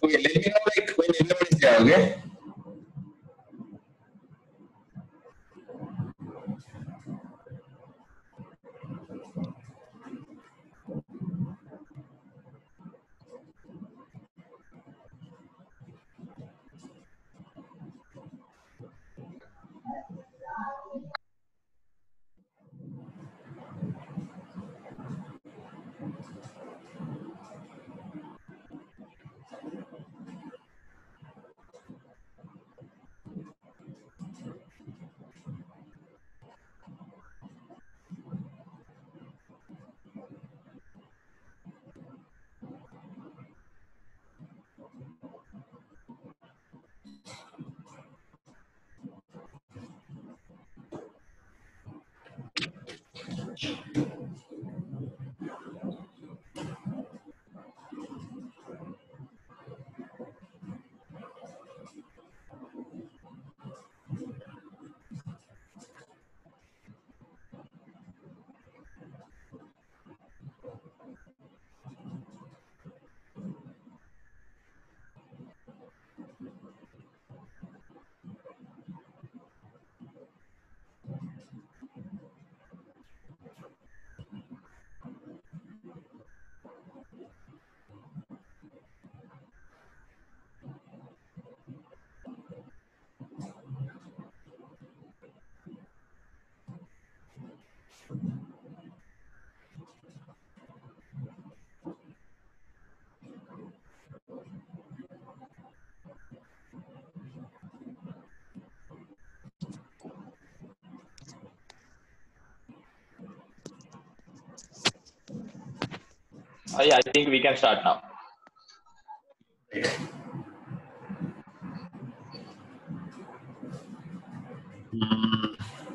Okay, let me know like when everyone is there, okay? Yeah, I think we can start now.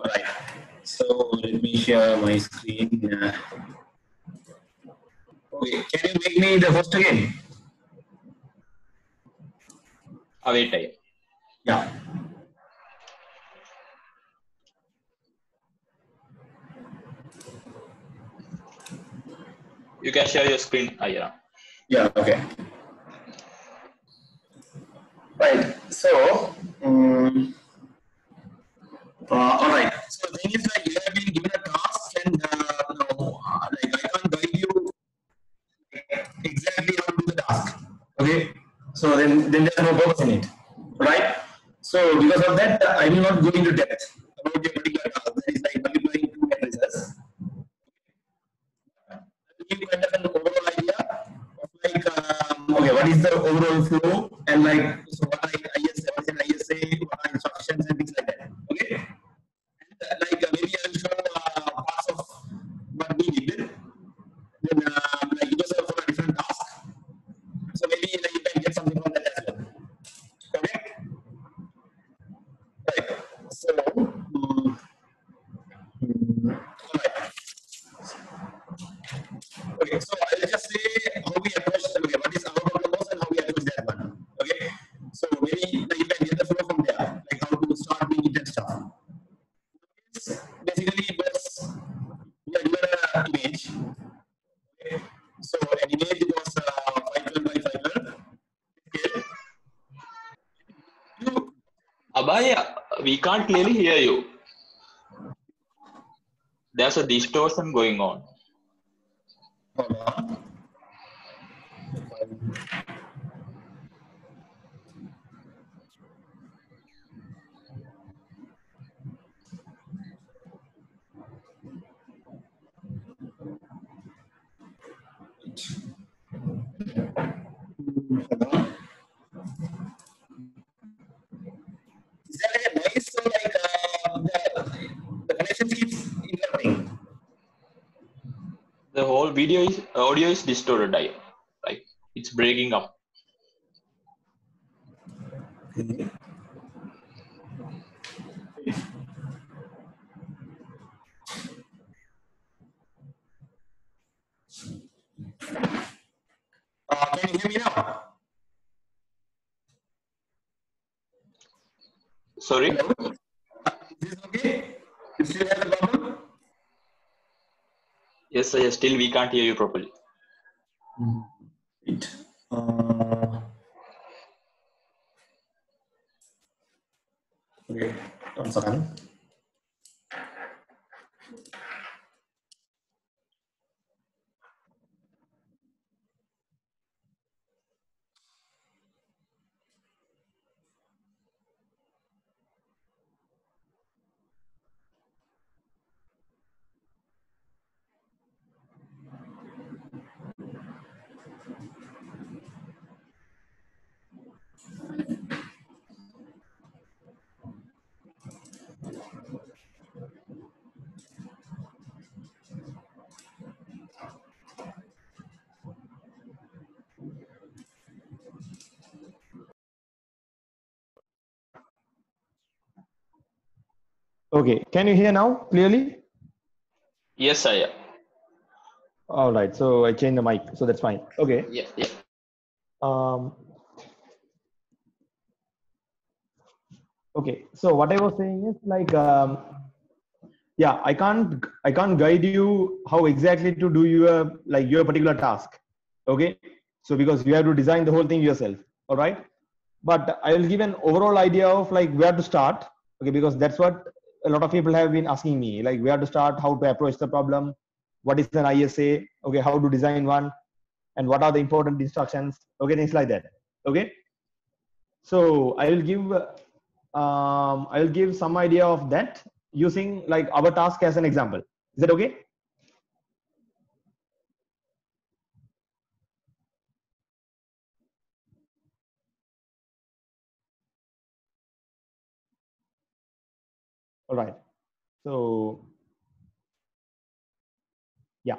Right. So let me share my screen. Okay, can you make me the host again? Wait. Yeah. You can share your screen. Yeah. Yeah, okay. Right. So, all right. So the thing is like you have been given a task and no, like I can't guide you exactly how to do the task. Okay. So then there's no purpose in it, right? So because of that, I will not go into depth about your particular task. That is like multiplying two matrices. Give you kind of an overall idea of like okay, what is the overall flow and like so what are ISA, what are instructions and things like that. Okay, and like maybe I'll show parts of what we did. Then like it was for a different task, so maybe like, you can get something from that as well. Correct? Right. So. All right. Okay, so I'll just say how we approach, okay, what is our problem was and how we approach that one. Okay, so maybe like, you can get the flow from there, like how to start doing it and stuff. Basically, it was we are given an image. Okay, so an image was 512 by 512. Okay. Abhay, we can't clearly hear you. There's a distortion going on. Hold on. Is there like a noise so like the connection keeps interrupting? The whole audio is distorted. Like it's breaking up. Okay. Can you hear me now? Sorry. Hello? okay? You still have the problem? Yes, sir. Yes, still we can't hear you properly. It. Okay, 1 second. Okay, can you hear now clearly? Yes, sir. Yeah. All right, so I changed the mic, so that's fine. Okay. Yeah. Yeah. Um, okay, so what I was saying is like, yeah, I can't guide you how exactly to do your particular task. Okay, so because you have to design the whole thing yourself. All right, but I will give an overall idea of like where to start. Okay, because that's what a lot of people have been asking me, like where to start, how to approach the problem, what is an ISA, okay, how to design one, and what are the important instructions, okay, things like that. Okay, so I will give some idea of that using like our task as an example. Is that okay? All right, so yeah.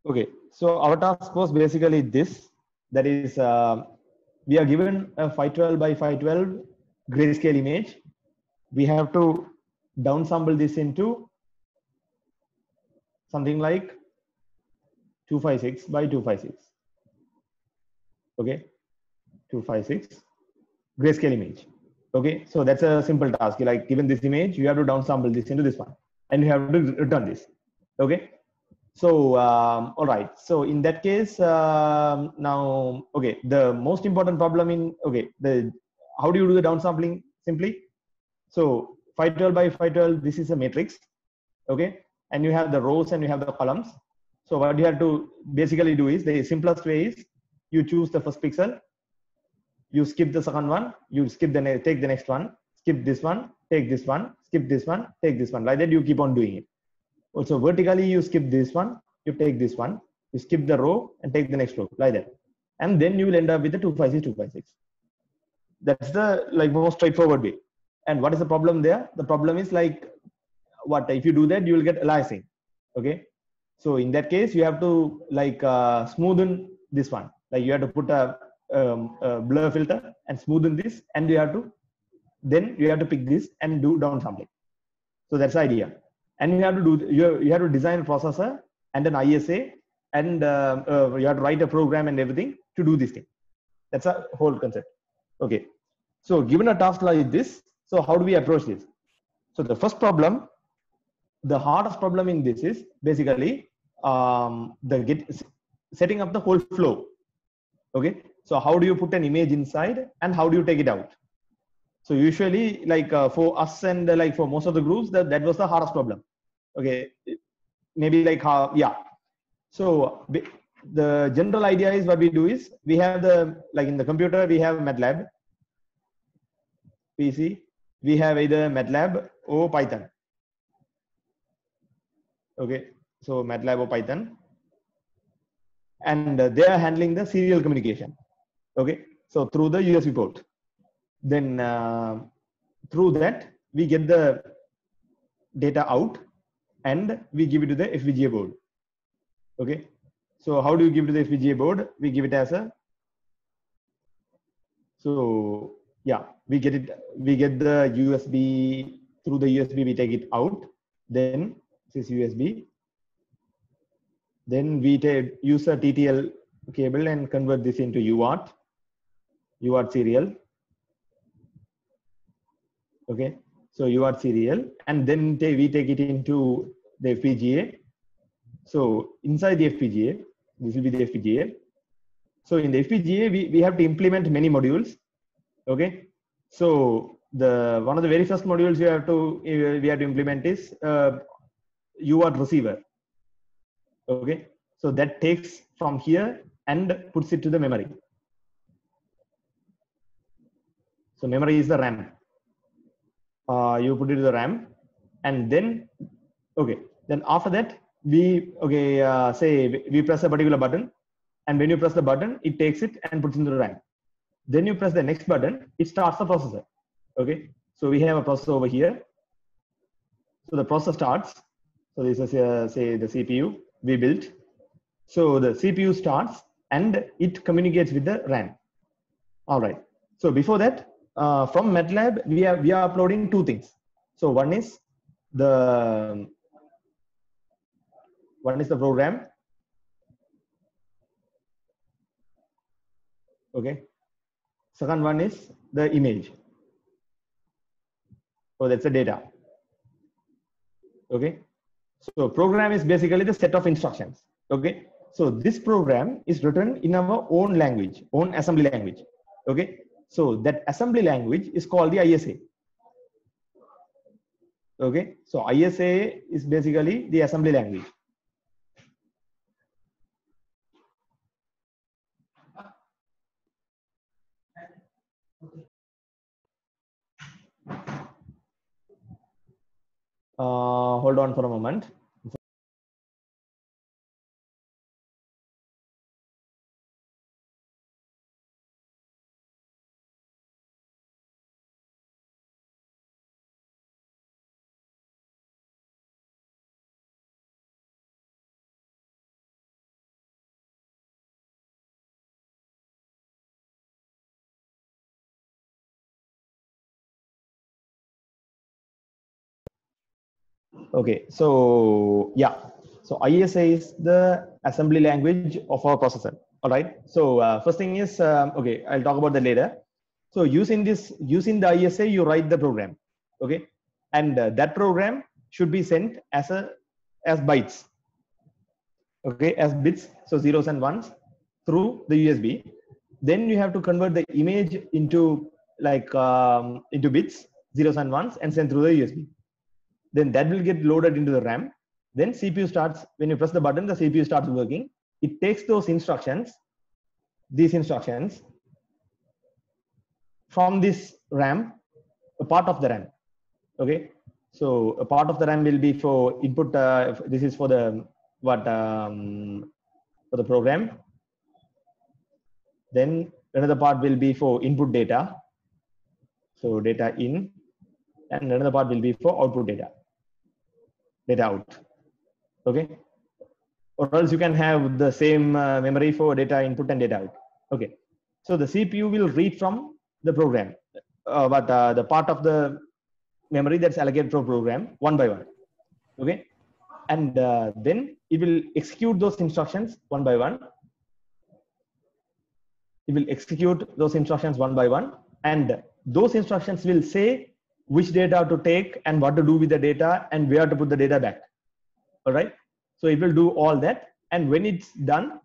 Okay, so our task was basically this. That is, we are given a 512 by 512 grayscale image. We have to downsample this into something like 256 by 256. Okay, 256 grayscale image. Okay, so that's a simple task. Like given this image, you have to downsample this into this one, and you have to return this. Okay, so all right. So in that case, now okay, the most important problem in the how do you do the downsampling simply? So 512 by 512, this is a matrix. Okay, and you have the rows and you have the columns. So what you have to basically do is the simplest way is you choose the first pixel, you skip the second one, you skip take the next one, skip this one, take this one, skip this one, take this one. Like that, you keep on doing it. Also vertically, you skip this one, you take this one, you skip the row and take the next row, like that, and then you will end up with the 256 256. That's the like most straightforward way. And what is the problem there? The problem is like, what if you do that, you will get aliasing. Okay, so in that case, you have to like smoothen this one. Like you have to put a blur filter and smoothen this, and you have to pick this and do downsampling. So that's the idea. And you have to do you have to design a processor and an ISA, and you have to write a program and everything to do this thing. That's a whole concept. Okay, so given a task like this, so how do we approach this? So the first problem, the hardest problem in this is basically setting up the whole flow. Okay, so how do you put an image inside and how do you take it out? So usually, like for us and like for most of the groups, that was the hardest problem. Okay, maybe like how, yeah. So the general idea is what we do is we have like in the computer we have MATLAB PC, we have either MATLAB or Python. Okay, so MATLAB or Python, and they are handling the serial communication. Okay, so through the USB port, then through that we get the data out and we give it to the FPGA board. Okay, so how do you give it to the FPGA board? We give it as a So yeah, we get it. We get the USB through the USB. We take it out. Then this is USB. Then we use a TTL cable and convert this into UART serial. Okay, so UART serial, and then we take it into the FPGA. So inside the FPGA, this will be the FPGA. So in the FPGA, we have to implement many modules. Okay, so the one of the very first modules we have to implement is UART receiver. Okay, so that takes from here and puts it to the memory. So memory is the RAM. You put it to the RAM, and then okay, then after that say we press a particular button, and when you press the button, it takes it and puts it into the RAM. Then you press the next button, it starts the processor. Okay, so we have a processor over here. So the processor starts. So this is say the CPU we built. So the CPU starts and it communicates with the RAM. All right. So before that, from MATLAB, we are uploading two things. So one is the program. Okay. Second one is the image. So that's the data. Okay. So program is basically the set of instructions. Okay. So this program is written in our own language, own assembly language. Okay. So that assembly language is called the ISA. Okay. So ISA is basically the assembly language. Hold on for a moment. Okay, so yeah, so ISA is the assembly language of our processor. All right. So first thing is okay, I'll talk about that later. So using the ISA, you write the program. Okay, and that program should be sent as bytes. Okay, as bits, so zeros and ones through the USB. Then you have to convert the image into into bits, zeros and ones, and send through the USB. Then that will get loaded into the RAM. Then CPU starts, when you press the button, the CPU starts working. It takes these instructions from this RAM, a part of the RAM. Okay, so a part of the RAM will be for input. This is for the for the program. Then another part will be for input data, so data in, and another part will be for output data out. Okay, or else you can have the same memory for data input and data out. Okay, so the CPU will read from the program, the part of the memory that's allocated for program one by one. Okay, and then it will execute those instructions one by one. It will execute those instructions one by one, and those instructions will say which data to take and what to do with the data and where to put the data back. All right. So it will do all that, and when it's done,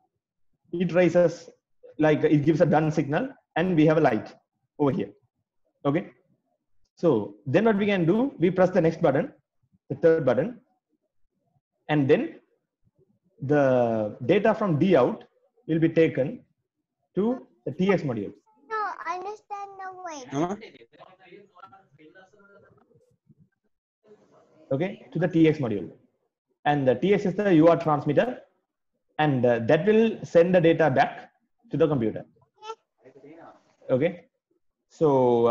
it raises, like it gives a done signal, and we have a light over here. Okay. So then what we can do, we press the next button, the third button, and then the data from D out will be taken to the TX module. No, I understand the way. Okay, to the TX module, and the TX is the UART transmitter, and that will send the data back to the computer. Okay, so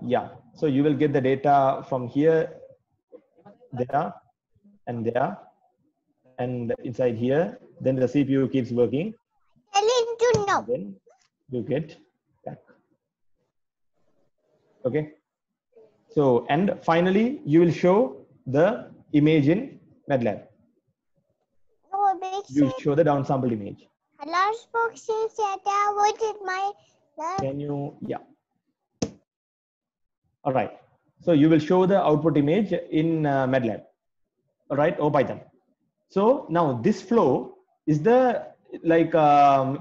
yeah, so you will get the data from here, there, and there, and inside here. Then the CPU keeps working. Tell him to know. Then you get back. Okay. So, and finally, you will show the image in MATLAB. No, big You will shit. show the downsampled image. A large box says that I wanted my Can you, yeah. All right. So you will show the output image in MATLAB, all right, or Python. So now this flow is the like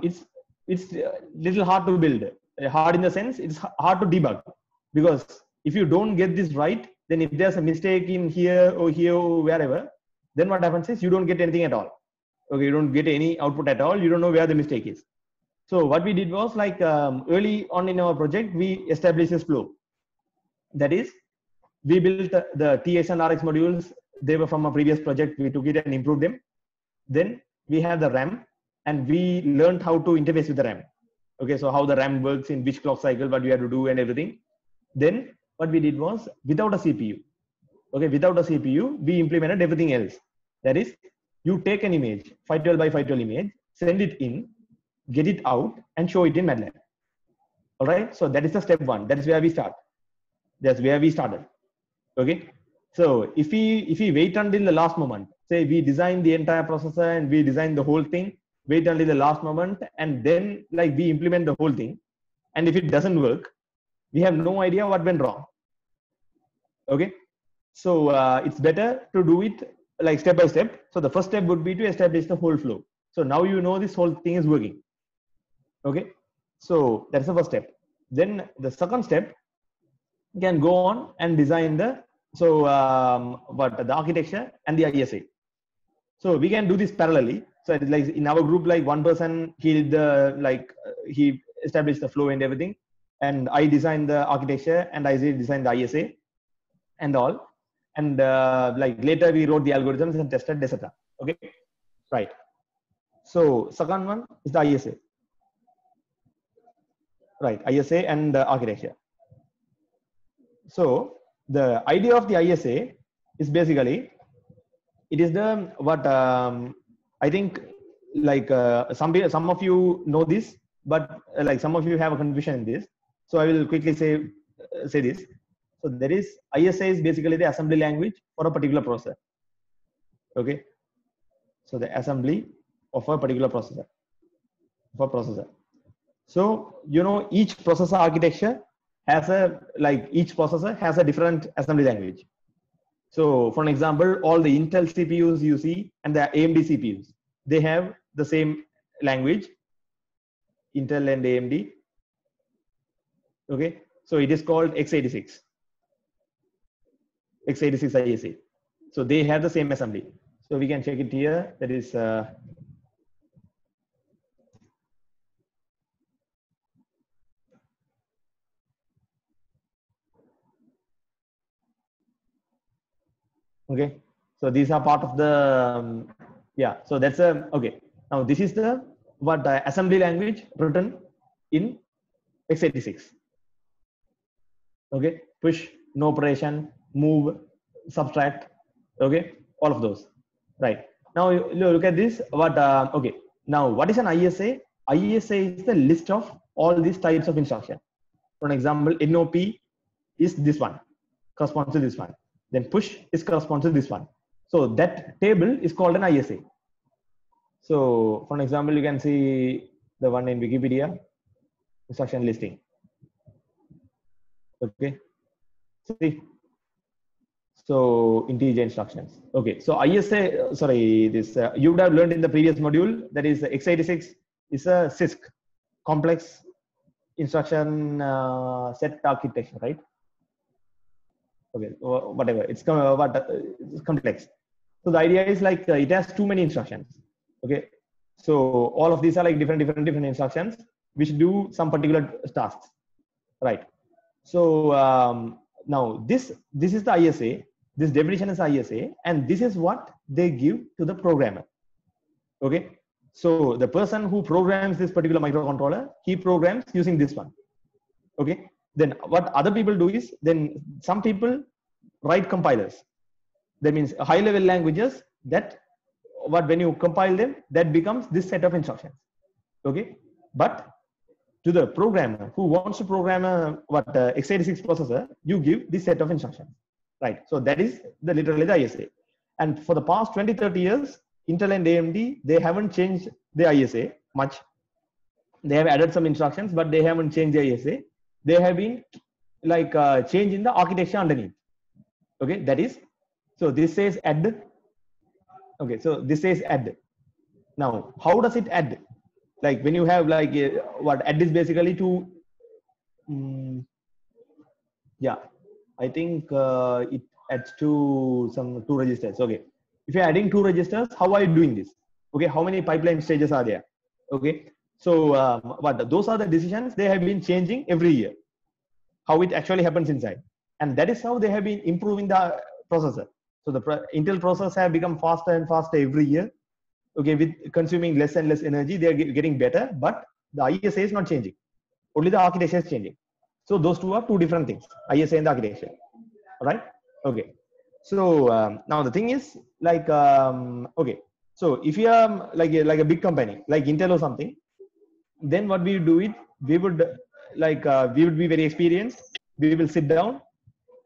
it's little hard to build. Hard in the sense it's hard to debug, because if you don't get this right, then if there's a mistake in here or wherever, then what happens is you don't get anything at all. Okay, you don't get any output at all. You don't know where the mistake is. So what we did was like early on in our project, we established this flow. That is, we built the TX and RX modules. They were from a previous project. We took it and improved them. Then we have the RAM, and we learned how to interface with the RAM. Okay, so how the RAM works in which clock cycle, what we have to do and everything. Then what we did was, without a CPU, okay, without a CPU, we implemented everything else. That is, you take an image, 512 by 512 image, send it in, get it out, and show it in MATLAB. All right, so that is the step one. That is where we start. That's where we started. Okay, so if we wait until the last moment, say we design the entire processor and we design the whole thing, wait until the last moment, and then like we implement the whole thing, and if it doesn't work, we have no idea what went wrong. Okay, so it's better to do it like step by step. So the first step would be to establish the whole flow. So now you know this whole thing is working. Okay, so that's the first step. Then the second step, you can go on and design the the architecture and the ISA. So we can do this parallelly. So it's like in our group, like one person he established the flow and everything, and I designed the architecture and I designed the ISA and all, and like later we wrote the algorithms and tested, etc. Okay, right. So second one is the ISA, right? ISA and the architecture. So the idea of the ISA is basically, it is the what I think like some of you know this, but like some of you have a confusion in this. So I will quickly say this. So there is, ISA is basically the assembly language for a particular processor. Okay, so the assembly of a particular processor. So you know, each processor architecture has each processor has a different assembly language. So for an example, all the Intel CPUs you see and the AMD CPUs, they have the same language, Intel and AMD. Okay, so it is called x86 ISA. So they have the same assembly. So we can check it here. That is okay. So these are part of the yeah. So that's a okay. Now this is the assembly language written in x86. Okay, push, no operation, move, subtract. Okay, all of those. Right. Now look at this. Okay. Now what is an ISA? ISA is the list of all these types of instruction. For example, NOP is this one, corresponds to this one. Then push is corresponds to this one. So that table is called an ISA. So for example, you can see the one in Wikipedia, instruction listing. Okay. See. So integer instructions. Okay. So ISA, sorry, this you would have learned in the previous module, that is x86 is a CISC, complex instruction set architecture, right? Okay, whatever, it's complex. So the idea is like it has too many instructions. Okay, so all of these are like different instructions which do some particular tasks, right? So now this is the ISA. This definition is ISA, and this is what they give to the programmer. Okay, so the person who programs this particular microcontroller, he programs using this one. Okay, then what other people do is, then some people write compilers. That means high level languages that when you compile them, that becomes this set of instructions. Okay, but to the programmer who wants to program a x86 processor, you give this set of instructions, right? So that is literally the ISA. And for the past 20-30 years, Intel and AMD, they haven't changed the ISA much. They have added some instructions, but they haven't changed the ISA. They have been like changing the architecture underneath. Okay, that is, so this says add. Okay, so this says add. Now, how does it add? Like when you have like what add is basically to, yeah, I think it adds to some 2 registers. Okay, if you're adding 2 registers, how are you doing this? Okay, how many pipeline stages are there? Okay, so those are the decisions they have been changing every year. How it actually happens inside, and that is how they have been improving the processor. So the Intel processors have become faster and faster every year. Okay, with consuming less and less energy, they are getting better, but the ISA is not changing. Only the architecture is changing. So those two are 2 different things, ISA and the architecture. All right. Okay. So now the thing is like, okay. So if you are like a big company like Intel or something, then what we do it, we would be very experienced. We will sit down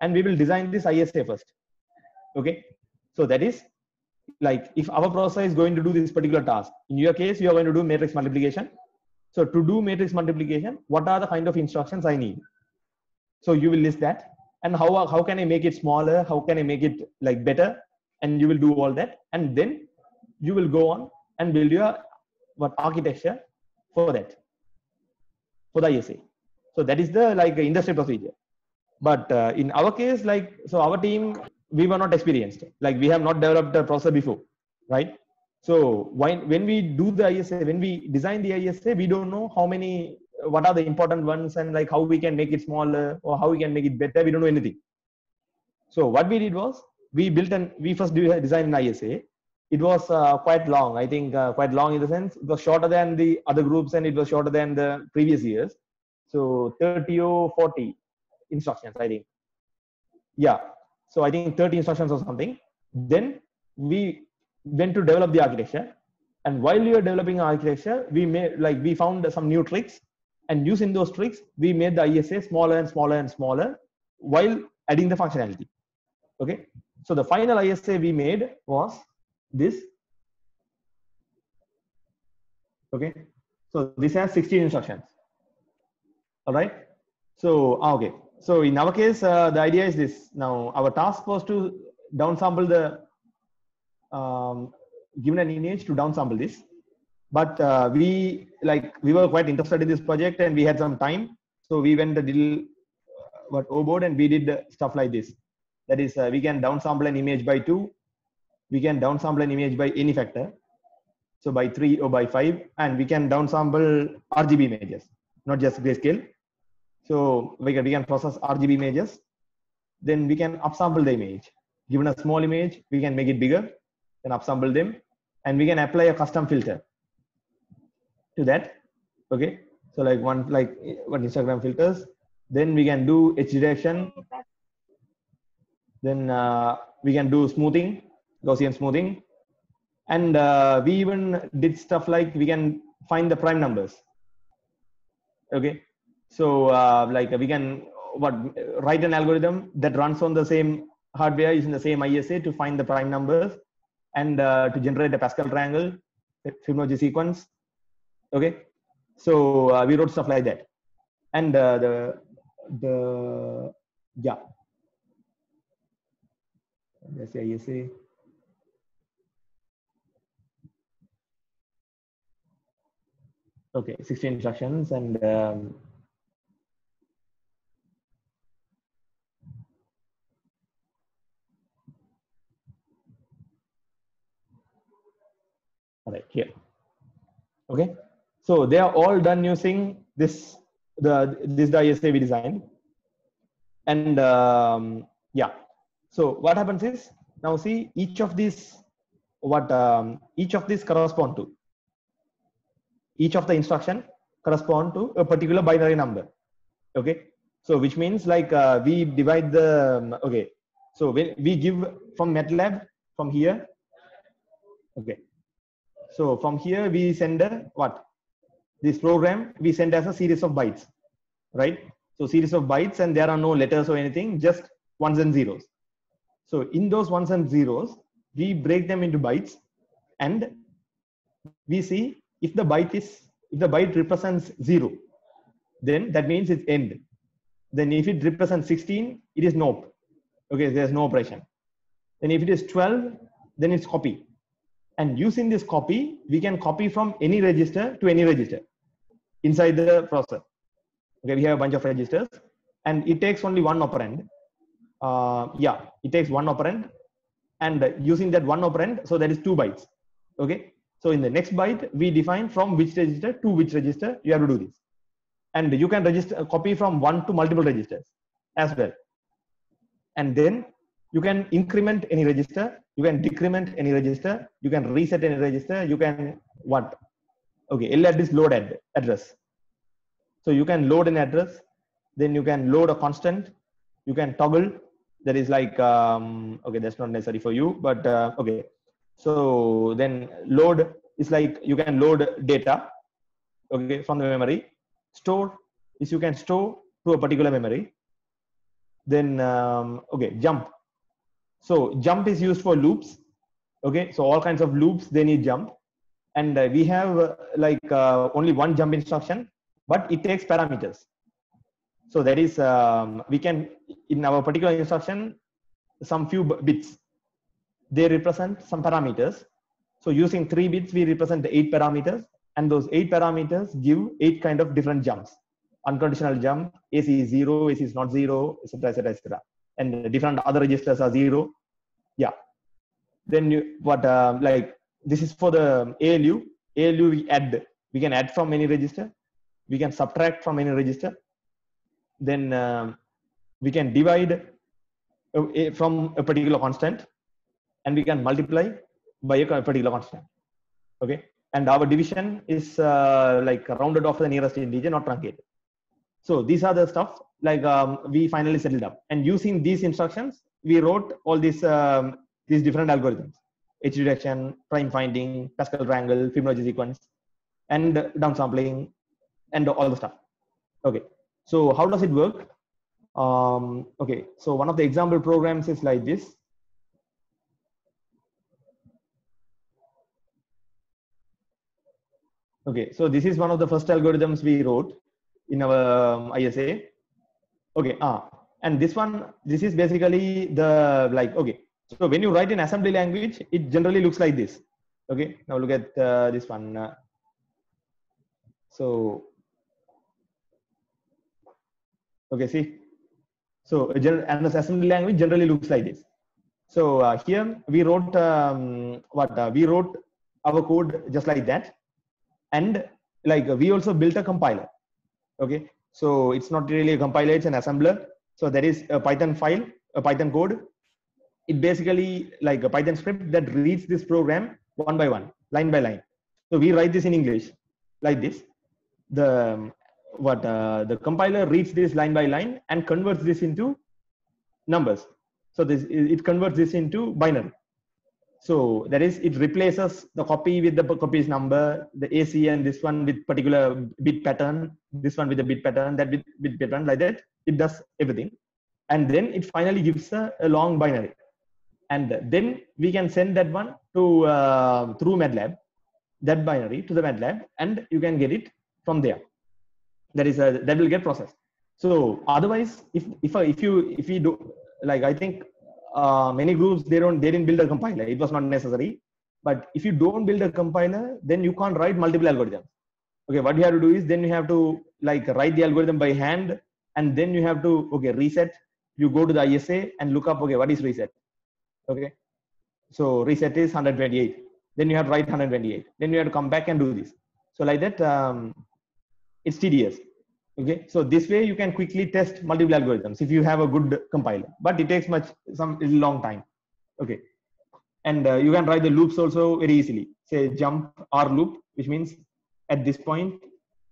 and we will design this ISA first. Okay. So that is like if our processor is going to do this particular task, in your case, you are going to do matrix multiplication. So to do matrix multiplication, what are the kind of instructions I need? So you will list that, and how can I make it smaller? How can I make it like better? And you will do all that, and then you will go on and build your architecture for that, for the ISA. So that is the like industry procedure. But in our case, like, so our team, we were not experienced. Like we have not developed a processor before, right? So when we do the ISA, when we design the ISA, we don't know what are the important ones and like how we can make it smaller or how we can make it better. We don't know anything. So what we did was we first designed an ISA. It was quite long. I think quite long in the sense it was shorter than the other groups and it was shorter than the previous years. So 30 or 40 instructions, I think. Yeah. So I think 30 instructions or something. Then we went to develop the architecture. And while we were developing architecture, we found some new tricks. And using those tricks, we made the ISA smaller and smaller and smaller while adding the functionality. Okay. So the final ISA we made was this. Okay. So this has 16 instructions. All right. So, okay. So in our case, the idea is this. Now our task was to downsample the, given an image to downsample this. But we were quite interested in this project and we had some time. So we went a little overboard and we did stuff like this. That is, we can downsample an image by 2. We can downsample an image by any factor. So by 3 or by 5. And we can downsample RGB images, not just grayscale. So we can process RGB images. Then we can upsample the image. Given a small image, we can make it bigger and upsample them. And we can apply a custom filter to that. Okay. So like one Instagram filters. Then we can do edge detection. Then we can do smoothing, Gaussian smoothing. And we even did stuff like we can find the prime numbers. Okay. So we can write an algorithm that runs on the same hardware using the same ISA to find the prime numbers and to generate a Pascal triangle, Fibonacci sequence. Okay. So we wrote stuff like that. And yeah. Let's say ISA. Okay, 16 instructions and all right, here. Okay, so they are all done using this the ISA we designed, and yeah. So what happens is, now see each of these correspond to. Each of the instruction correspond to a particular binary number. Okay, so which means like we divide the okay. So we give from MATLAB from here. Okay, so from here we send a this program we send as a series of bytes, right? So series of bytes, and there are no letters or anything, just ones and zeros. So in those ones and zeros, we break them into bytes, and we see if the byte represents 0, then that means it's end. Then if it represents 16, it is nope. Okay, there's no operation. Then if it is 12, then it's copy. And using this copy, we can copy from any register to any register inside the processor. Okay, we have a bunch of registers, and it takes only one operand. It takes one operand, and using that one operand, so that is 2 bytes. Okay, so in the next byte, we define from which register to which register you have to do this. And you can register copy from one to multiple registers as well. And then you can increment any register, you can decrement any register, you can reset any register, you can what? Okay, LAD is load address. So you can load an address, then you can load a constant, you can toggle. That is like, okay, that's not necessary for you, but okay. So then load is like you can load data, okay, from the memory. Store is you can store to a particular memory. Then okay, jump. So jump is used for loops. Okay, so all kinds of loops, they need jump, and we have only one jump instruction, but it takes parameters. So that is we can, in our particular instruction, some few bits, they represent some parameters. So using 3 bits, we represent the 8 parameters, and those 8 parameters give 8 kind of different jumps. Unconditional jump, AC is 0, AC is not 0, etc., etc., etc. And different other registers are 0. Yeah. Then this is for the ALU. ALU we can add from any register, we can subtract from any register. Then we can divide from a particular constant, and we can multiply by a particular constant. Okay, and our division is rounded off to the nearest integer, not truncated. So these are the stuff we finally settled up, and using these instructions, we wrote all these different algorithms: H reduction, prime finding, Pascal triangle, Fibonacci sequence, and downsampling, and all the stuff. Okay, so how does it work? Okay, so one of the example programs is like this. Okay, so this is one of the first algorithms we wrote in our ISA. Okay, and this is basically the okay. So when you write in assembly language, it generally looks like this. Okay, now look at this one. Okay, see. So and the assembly language generally looks like this. So here we wrote we wrote our code just like that, and we also built a compiler. Okay, so it's not really a compiler, it's an assembler. So there is a Python file, a Python code. It basically like a Python script that reads this program one by one, line by line. So we write this in English like this. The compiler reads this line by line and converts this into numbers. So it converts this into binary. So that is, it replaces the copy with the copy's number, the AC, and this one with particular bit pattern, this one with a bit pattern, that bit pattern, like that. It does everything, and then it finally gives a long binary, and then we can send that one to through MATLAB, that binary to the MATLAB, and you can get it from there. That is that will get processed. So otherwise, if we do, I think many groups they didn't build a compiler. It was not necessary. But if you don't build a compiler, then you can't write multiple algorithms. Okay, what you have to do is then you have to write the algorithm by hand, and then you have to reset. You go to the ISA and look up what is reset. Okay, so reset is 128. Then you have to write 128. Then you have to come back and do this. So like that, it's tedious. Okay, so this way you can quickly test multiple algorithms if you have a good compiler, but it takes some long time. Okay, and you can write the loops also very easily. Say jump R loop, which means at this point,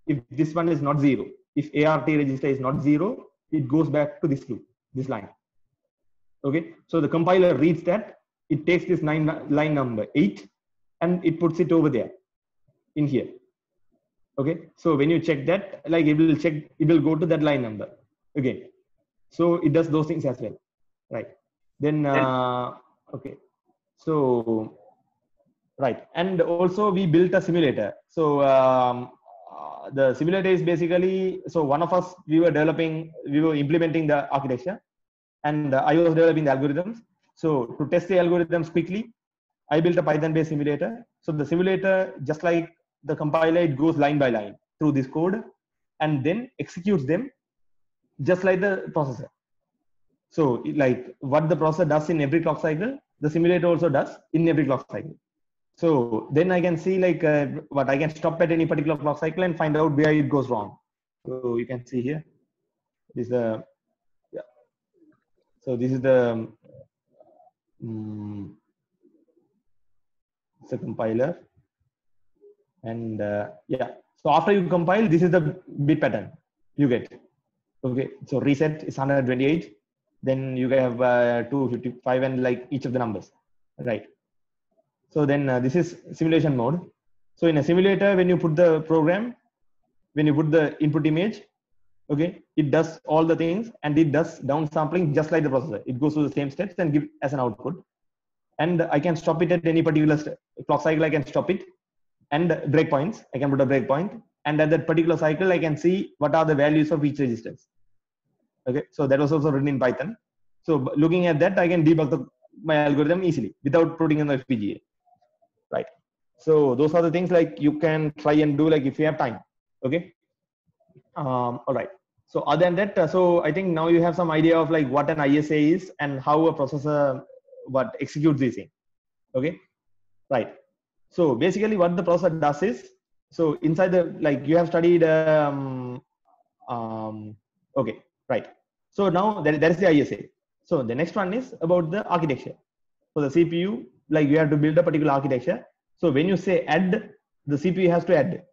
if this one is not 0, if ART register is not 0, it goes back to this loop, this line. Okay, so the compiler reads that, it takes this line number 8, and it puts it over there in here. Okay, so when you check that, like it will check, it will go to that line number again. So it does those things as well, right? Then okay, so right, and also we built a simulator. So the simulator is basically, so one of us, we were implementing the architecture, and I was developing the algorithms. So to test the algorithms quickly, I built a Python-based simulator. So the simulator, just like the compiler, it goes line by line through this code and then executes them just like the processor. So like what the processor does in every clock cycle, the simulator also does in every clock cycle. So then I can see like what I can stop at any particular clock cycle and find out where it goes wrong. So you can see here, this is the, yeah. So this is the, it's a compiler. And yeah, so after you compile, this is the bit pattern you get. Okay, so reset is 128, then you have 255 and like each of the numbers, right? So then this is simulation mode. So in a simulator, when you put the program, when you put the input image, okay, it does all the things and it does downsampling just like the processor. It goes through the same steps and give as an output. And I can stop it at any particular clock cycle. I can stop it, and breakpoints. I can put a breakpoint, and at that particular cycle, I can see what are the values of each registers. Okay, so that was also written in Python. So looking at that, I can debug my algorithm easily without putting in the FPGA, right? So those are the things like you can try and do like if you have time. Okay. All right. So other than that, so I think now you have some idea of like what an ISA is and how a processor what executes these things. Okay. Right. So basically what the processor does is, so inside the, like you have studied, okay, right. So now that is the ISA. So the next one is about the architecture. So the CPU, like you have to build a particular architecture. So when you say add, the CPU has to add.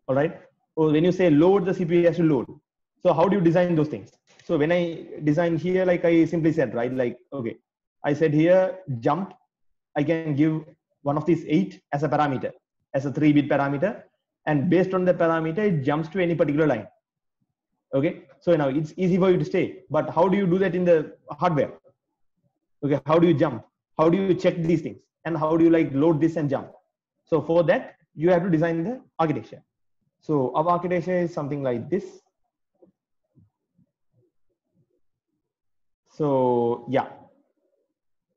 All right. Or when you say load, the CPU has to load. So how do you design those things? So when I design here, like I simply said, right, like, okay, I said here jump, I can give one of these 8 as a parameter, as a 3-bit parameter. And based on the parameter, it jumps to any particular line. Okay. So now it's easy for you to stay, but how do you do that in the hardware? Okay. How do you jump? How do you check these things? And how do you like load this and jump? So for that, you have to design the architecture. So our architecture is something like this. So yeah,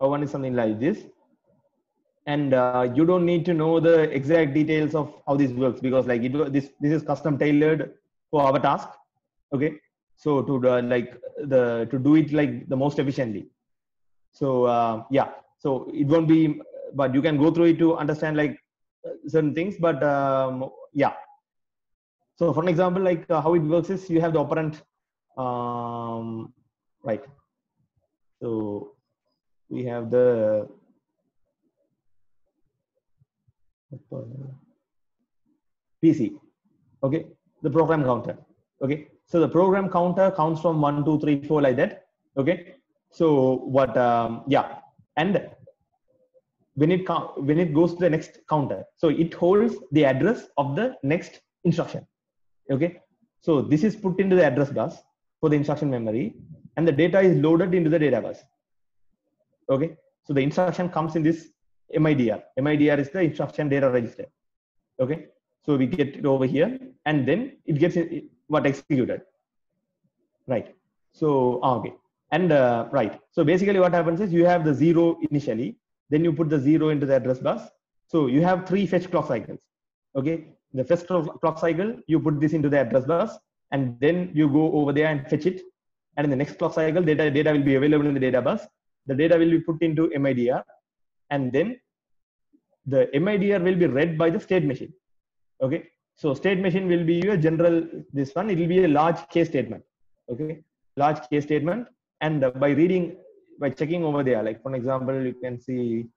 our one is something like this. And you don't need to know the exact details of how this works, because like this is custom tailored for our task. Okay. So to to do it like the most efficiently. So yeah, so it won't be, but you can go through it to understand like certain things, but yeah. So for an example, like how it works is you have the operand, right? So we have the PC, okay, the program counter, okay. So the program counter counts from 1, 2, 3, 4 like that, okay. So what, yeah, and when it goes to the next counter, so it holds the address of the next instruction, okay. So this is put into the address bus for the instruction memory, and the data is loaded into the data bus, okay. So the instruction comes in this MIDR. MIDR is the instruction data register, okay. So we get it over here, and then it gets what executed, right? So okay, and right. So basically, what happens is you have the 0 initially, then you put the 0 into the address bus. So you have 3 fetch clock cycles, okay. The first clock cycle, you put this into the address bus, and then you go over there and fetch it. And in the next clock cycle, data will be available in the data bus. The data will be put into MIDR, and then the MIDR will be read by the state machine. Okay. So state machine will be a general, this one, it will be a large case statement. Okay. Large case statement. And by reading, by checking over there, like for example, you can see,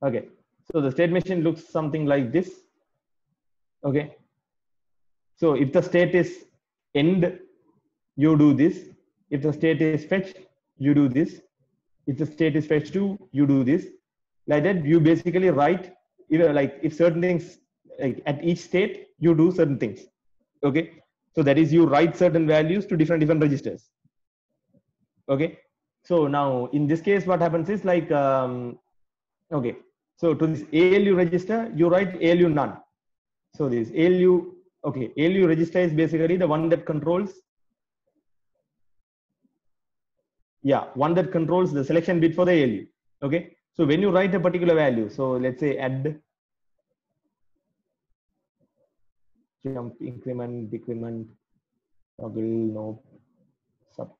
Okay, so the state machine looks something like this. Okay, so if the state is end, you do this. If the state is fetch, you do this. If the state is fetch 2, you do this. Like that, you basically write, like if certain things, like at each state, you do certain things. Okay, so that is you write certain values to different registers. Okay, so now in this case, what happens is like, okay, so to this ALU register, you write ALU none. So this ALU, okay, ALU register is basically the one that controls, one that controls the selection bit for the ALU. Okay, so when you write a particular value, so let's say add, jump, increment, decrement, toggle, no, sub,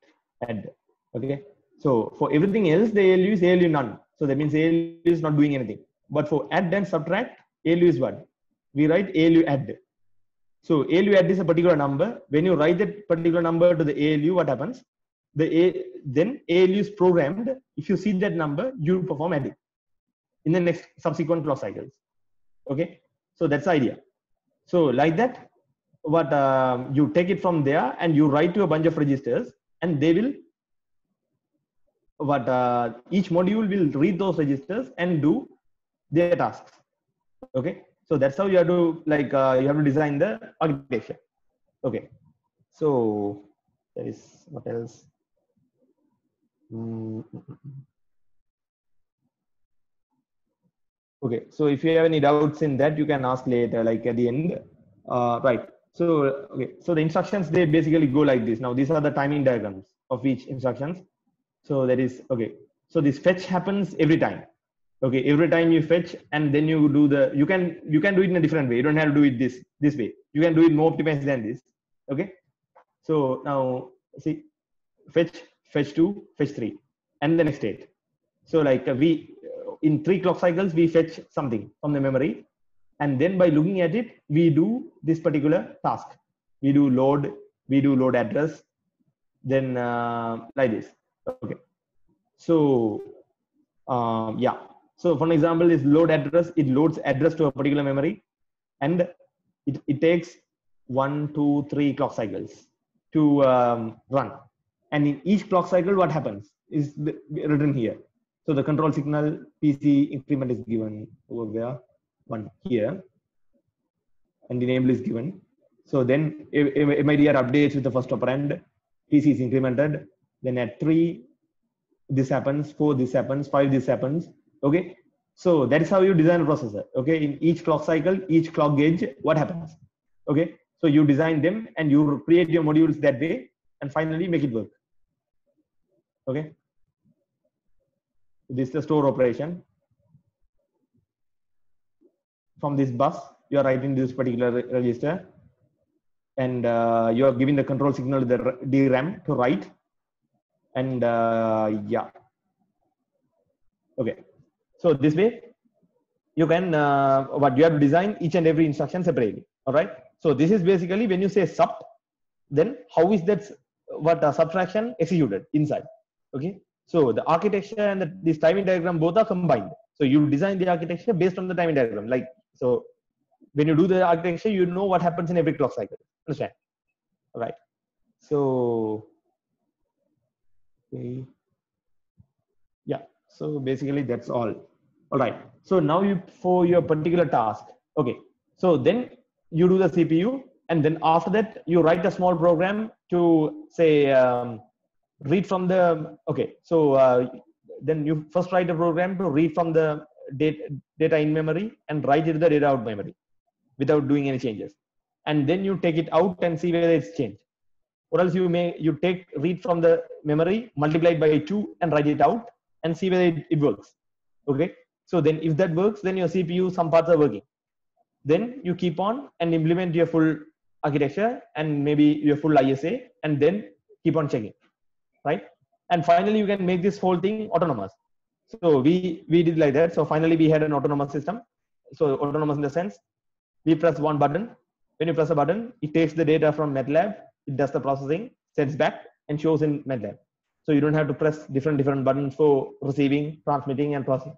add. Okay, so for everything else, the ALU is ALU none. So that means ALU is not doing anything. But for add and subtract, ALU is what? We write ALU add. So ALU add is a particular number. When you write that particular number to the ALU, what happens? Then ALU is programmed. If you see that number, you perform adding in the next subsequent clock cycles. Okay, so that's the idea. So like that, what you take it from there and you write to a bunch of registers, and they will each module will read those registers and do their tasks. Okay, so that's how you have to you have to design the architecture. Okay, so there is what else? Okay, so if you have any doubts in that, you can ask later, like at the end. Right. So okay, so the instructions, they basically go like this. Now these are the timing diagrams of each instructions. So that is okay. So this fetch happens every time. Okay, every time you fetch, and then you do the, you can do it in a different way. You don't have to do it this way. You can do it more optimized than this. Okay. So now see, fetch 2, fetch 3, and the next state. So like we in 3 clock cycles we fetch something from the memory, and then by looking at it, we do this particular task. We do load address, then like this. Okay. So yeah. So for an example, this load address, it loads address to a particular memory, and it takes 1, 2, 3 clock cycles to run. And in each clock cycle, what happens is written here. So the control signal PC increment is given over there, one here, and the enable is given. So then MIDR updates with the first operand, PC is incremented. Then at 3, this happens, 4, this happens, 5, this happens. Okay, so that is how you design a processor. Okay, in each clock cycle, each clock gauge, what happens? Okay, so you design them and you create your modules that way, and finally make it work. Okay, this is the store operation. From this bus, you are writing this particular register, and you are giving the control signal to the DRAM to write. And yeah, okay. So this way, you can what you have to design each and every instruction separately. All right. So this is basically when you say sub, then how is that subtraction executed inside? Okay. So the architecture and this timing diagram both are combined. So you design the architecture based on the timing diagram. Like so, when you do the architecture, you know what happens in every clock cycle. Understand? All right. So okay. Yeah. So basically that's all. All right. So now you, for your particular task. Okay. So then you do the CPU, and then after that you write a small program to say read from the. Okay. So then you first write a program to read from the data in memory and write it to the data out memory without doing any changes, and then you take it out and see whether it's changed. Or else you read from the memory, multiplied by 2 and write it out and see whether it works. Okay. So then if that works, then your CPU, some parts are working. Then you keep on and implement your full architecture and maybe your full ISA, and then keep on checking, right? And finally you can make this whole thing autonomous. So we did like that. So finally we had an autonomous system. So autonomous in the sense, we press one button. When you press a button, it takes the data from MATLAB, it does the processing, sends back and shows in MATLAB. So you don't have to press different buttons for receiving, transmitting and processing.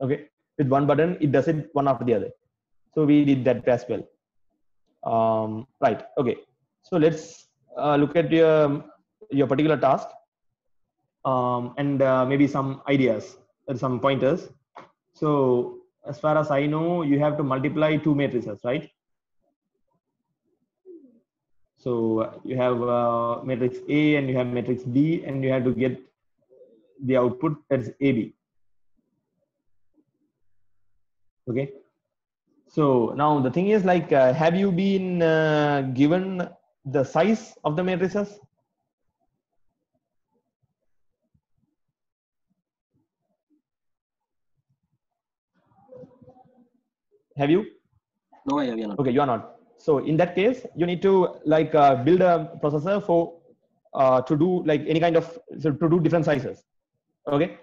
Okay. with one button, it does it one after the other. So we did that as well. Right. Okay. So let's look at your particular task and maybe some ideas or some pointers. So as far as I know, you have to multiply two matrices, right? So you have matrix A and you have matrix B, and you have to get the output that's AB. Okay. So now the thing is, like, have you been given the size of the matrices? Have you? No, I have not. Okay, you are not. So in that case, you need to like build a processor for to do like any kind of, so to do different sizes. Okay.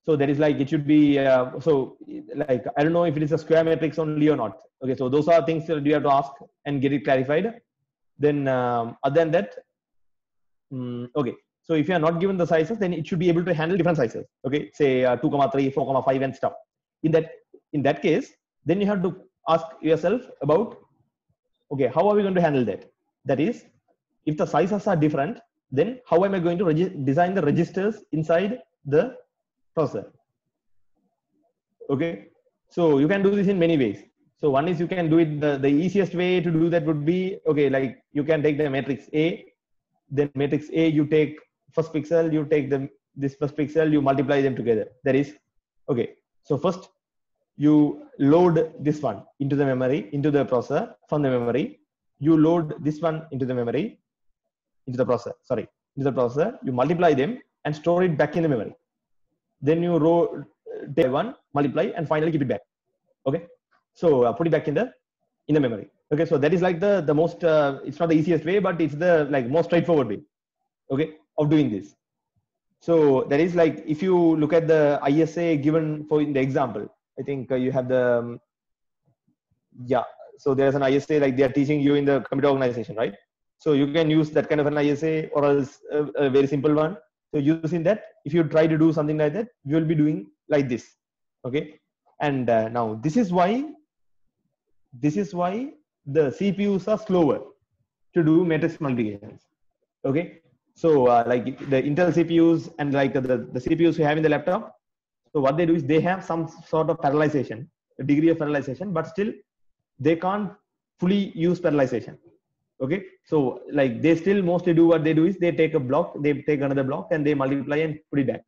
So there is like, it should be so like, I don't know if it is a square matrix only or not. Okay, so those are things that you have to ask and get it clarified. Then other than that, okay. So if you are not given the sizes, then it should be able to handle different sizes. Okay, say 2,3, 4,5 and stuff. In that case, then you have to ask yourself about, okay, how are we going to handle that? That is, if the sizes are different, then how am I going to design the registers inside the processor? Okay, so you can do this in many ways. So one is, you can do it, the easiest way to do that would be, okay, like you can take the matrix A, then matrix A, you take first pixel, you take this first pixel, you multiply them together. That is, okay, so first you load this one into the memory, into the processor from the memory. You load this one into the memory, into the processor, into the processor. You multiply them and store it back in the memory. Then you take one, multiply, and finally keep it back. Okay, so put it back in the memory. Okay, so that is like the most, it's not the easiest way, but it's the like most straightforward way, okay, of doing this. So that is like, if you look at the ISA given for in the example, I think you have the, yeah, so there's an ISA, like they are teaching you in the computer organization, right? So you can use that kind of an ISA, or else a very simple one. So using that, if you try to do something like that, you will be doing like this. Okay, and now this is why the CPUs are slower to do matrix multiplications. Okay, so like the Intel CPUs and like the CPUs you have in the laptop, so what they do is they have some sort of parallelization, a degree of parallelization, but still they can't fully use parallelization. Okay, so like they still mostly do, what they do is they take a block, they take another block, and they multiply and put it back,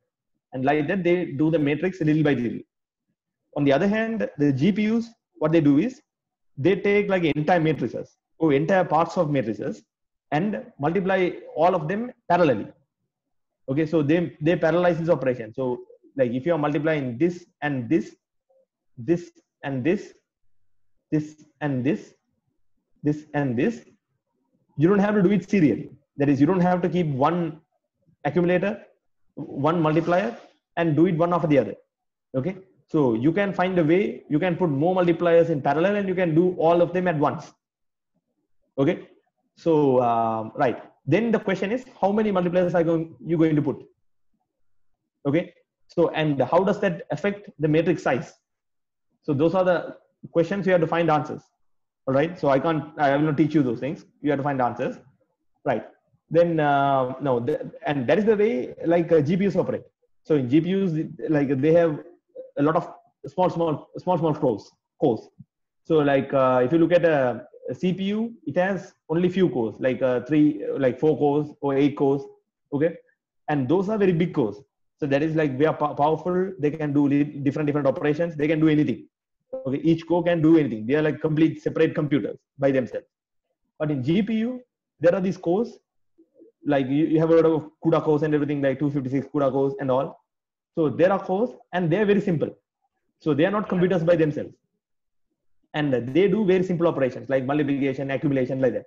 and like that they do the matrix little by little. On the other hand, the GPUs, what they do is they take like entire matrices, or entire parts of matrices, and multiply all of them parallelly. Okay, so they parallelize this operation. So like if you are multiplying this and this, this and this, this and this, this and this, you don't have to do it serially. That is, you don't have to keep one accumulator, one multiplier, and do it one after the other. Okay, so you can find a way, you can put more multipliers in parallel, and you can do all of them at once. Okay, so right, then the question is, how many multipliers are you going to put? Okay, so and how does that affect the matrix size? So those are the questions you have to find answers. All right, so I will not teach you those things. You have to find answers, right? Then no, and that is the way like GPUs operate. So in GPUs, like they have a lot of small cores. So like if you look at a CPU, it has only few cores, like 4 cores or 8 cores. Okay, and those are very big cores. So that is like they are powerful. They can do different operations. They can do anything. Okay, each core can do anything. They are like complete separate computers by themselves. But in GPU, there are these cores, like you have a lot of CUDA cores and everything, like 256 CUDA cores and all. So there are cores, and they are very simple. So they are not computers by themselves, and they do very simple operations like multiplication, accumulation, like that.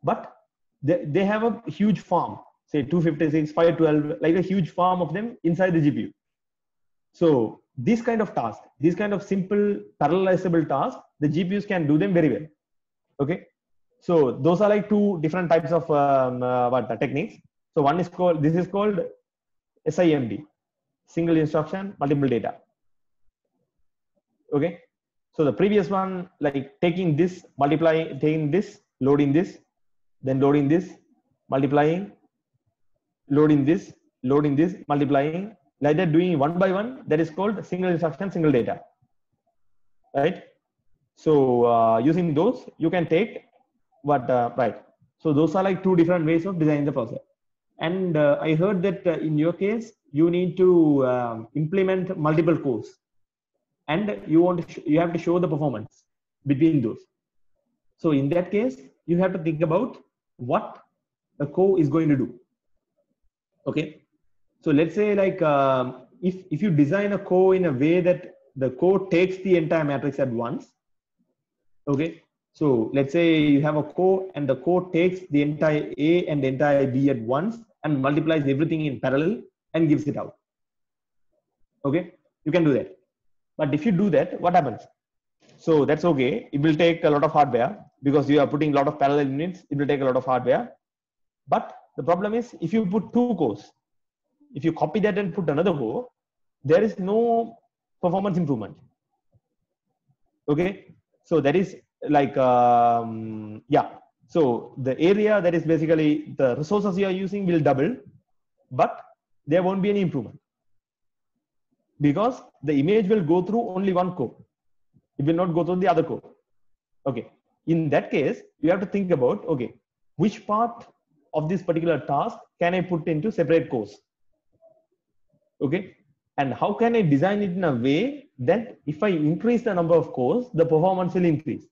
But they have a huge farm, say 256, 512, like a huge farm of them inside the GPU. So this kind of task, these kind of simple parallelizable tasks, the GPUs can do them very well. Okay, so those are like two different types of techniques. So one is called, this is called SIMD, single instruction multiple data. Okay. So the previous one, like taking this, multiplying, taking this, loading this, then loading this, multiplying, loading this, multiplying, like that, doing one by one. That is called single instruction, single data. Right. So using those, you can take what right. So those are like two different ways of designing the process. And I heard that in your case, you need to implement multiple cores, and you have to show the performance between those. So in that case, you have to think about what the core is going to do. Okay. So let's say like if you design a core in a way that the core takes the entire matrix at once. Okay. So let's say you have a core and the core takes the entire A and the entire B at once and multiplies everything in parallel and gives it out. Okay. You can do that. But if you do that, what happens? So that's okay. It will take a lot of hardware because you are putting a lot of parallel units. It will take a lot of hardware. But the problem is if you put two cores, if you copy that and put another core, there is no performance improvement. Okay. So that is like, yeah. So the area that is basically the resources you are using will double, but there won't be any improvement because the image will go through only one core. It will not go through the other core. Okay. In that case, you have to think about, okay, which part of this particular task can I put into separate cores? Okay. And how can I design it in a way that if I increase the number of cores, the performance will increase.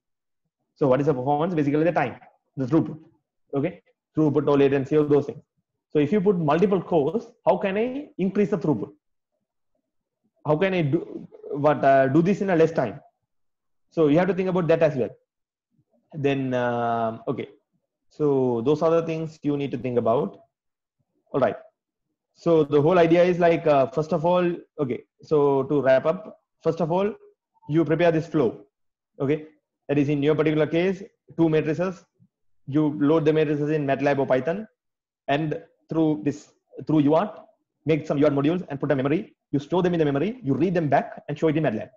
So what is the performance? Basically the time, the throughput. Okay. Throughput or latency or those things. So if you put multiple cores, how can I increase the throughput? How can I do this in a less time? So you have to think about that as well. Then, okay. So those are the things you need to think about. All right. So the whole idea is like, first of all, okay. So to wrap up, first of all, you prepare this flow. Okay. That is in your particular case, two matrices. You load the matrices in MATLAB or Python, and through UART, make some UART modules and put a memory. You store them in the memory. You read them back and show it in MATLAB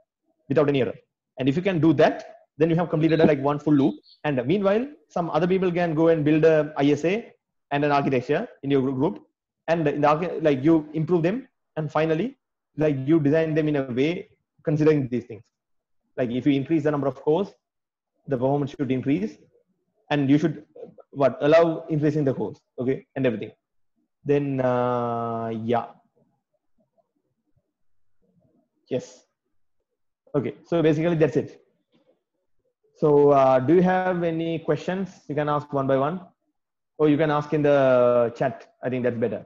without any error. And if you can do that, then you have completed like one full loop. And meanwhile, some other people can go and build a ISA and an architecture in your group. And in the, like you improve them. And finally, like you design them in a way considering these things. Like if you increase the number of cores, the performance should increase. And you should allow increasing the cores. Okay. And everything. Then, yeah. Yes. Okay. So basically that's it. So do you have any questions? You can ask one by one, or you can ask in the chat. I think that's better.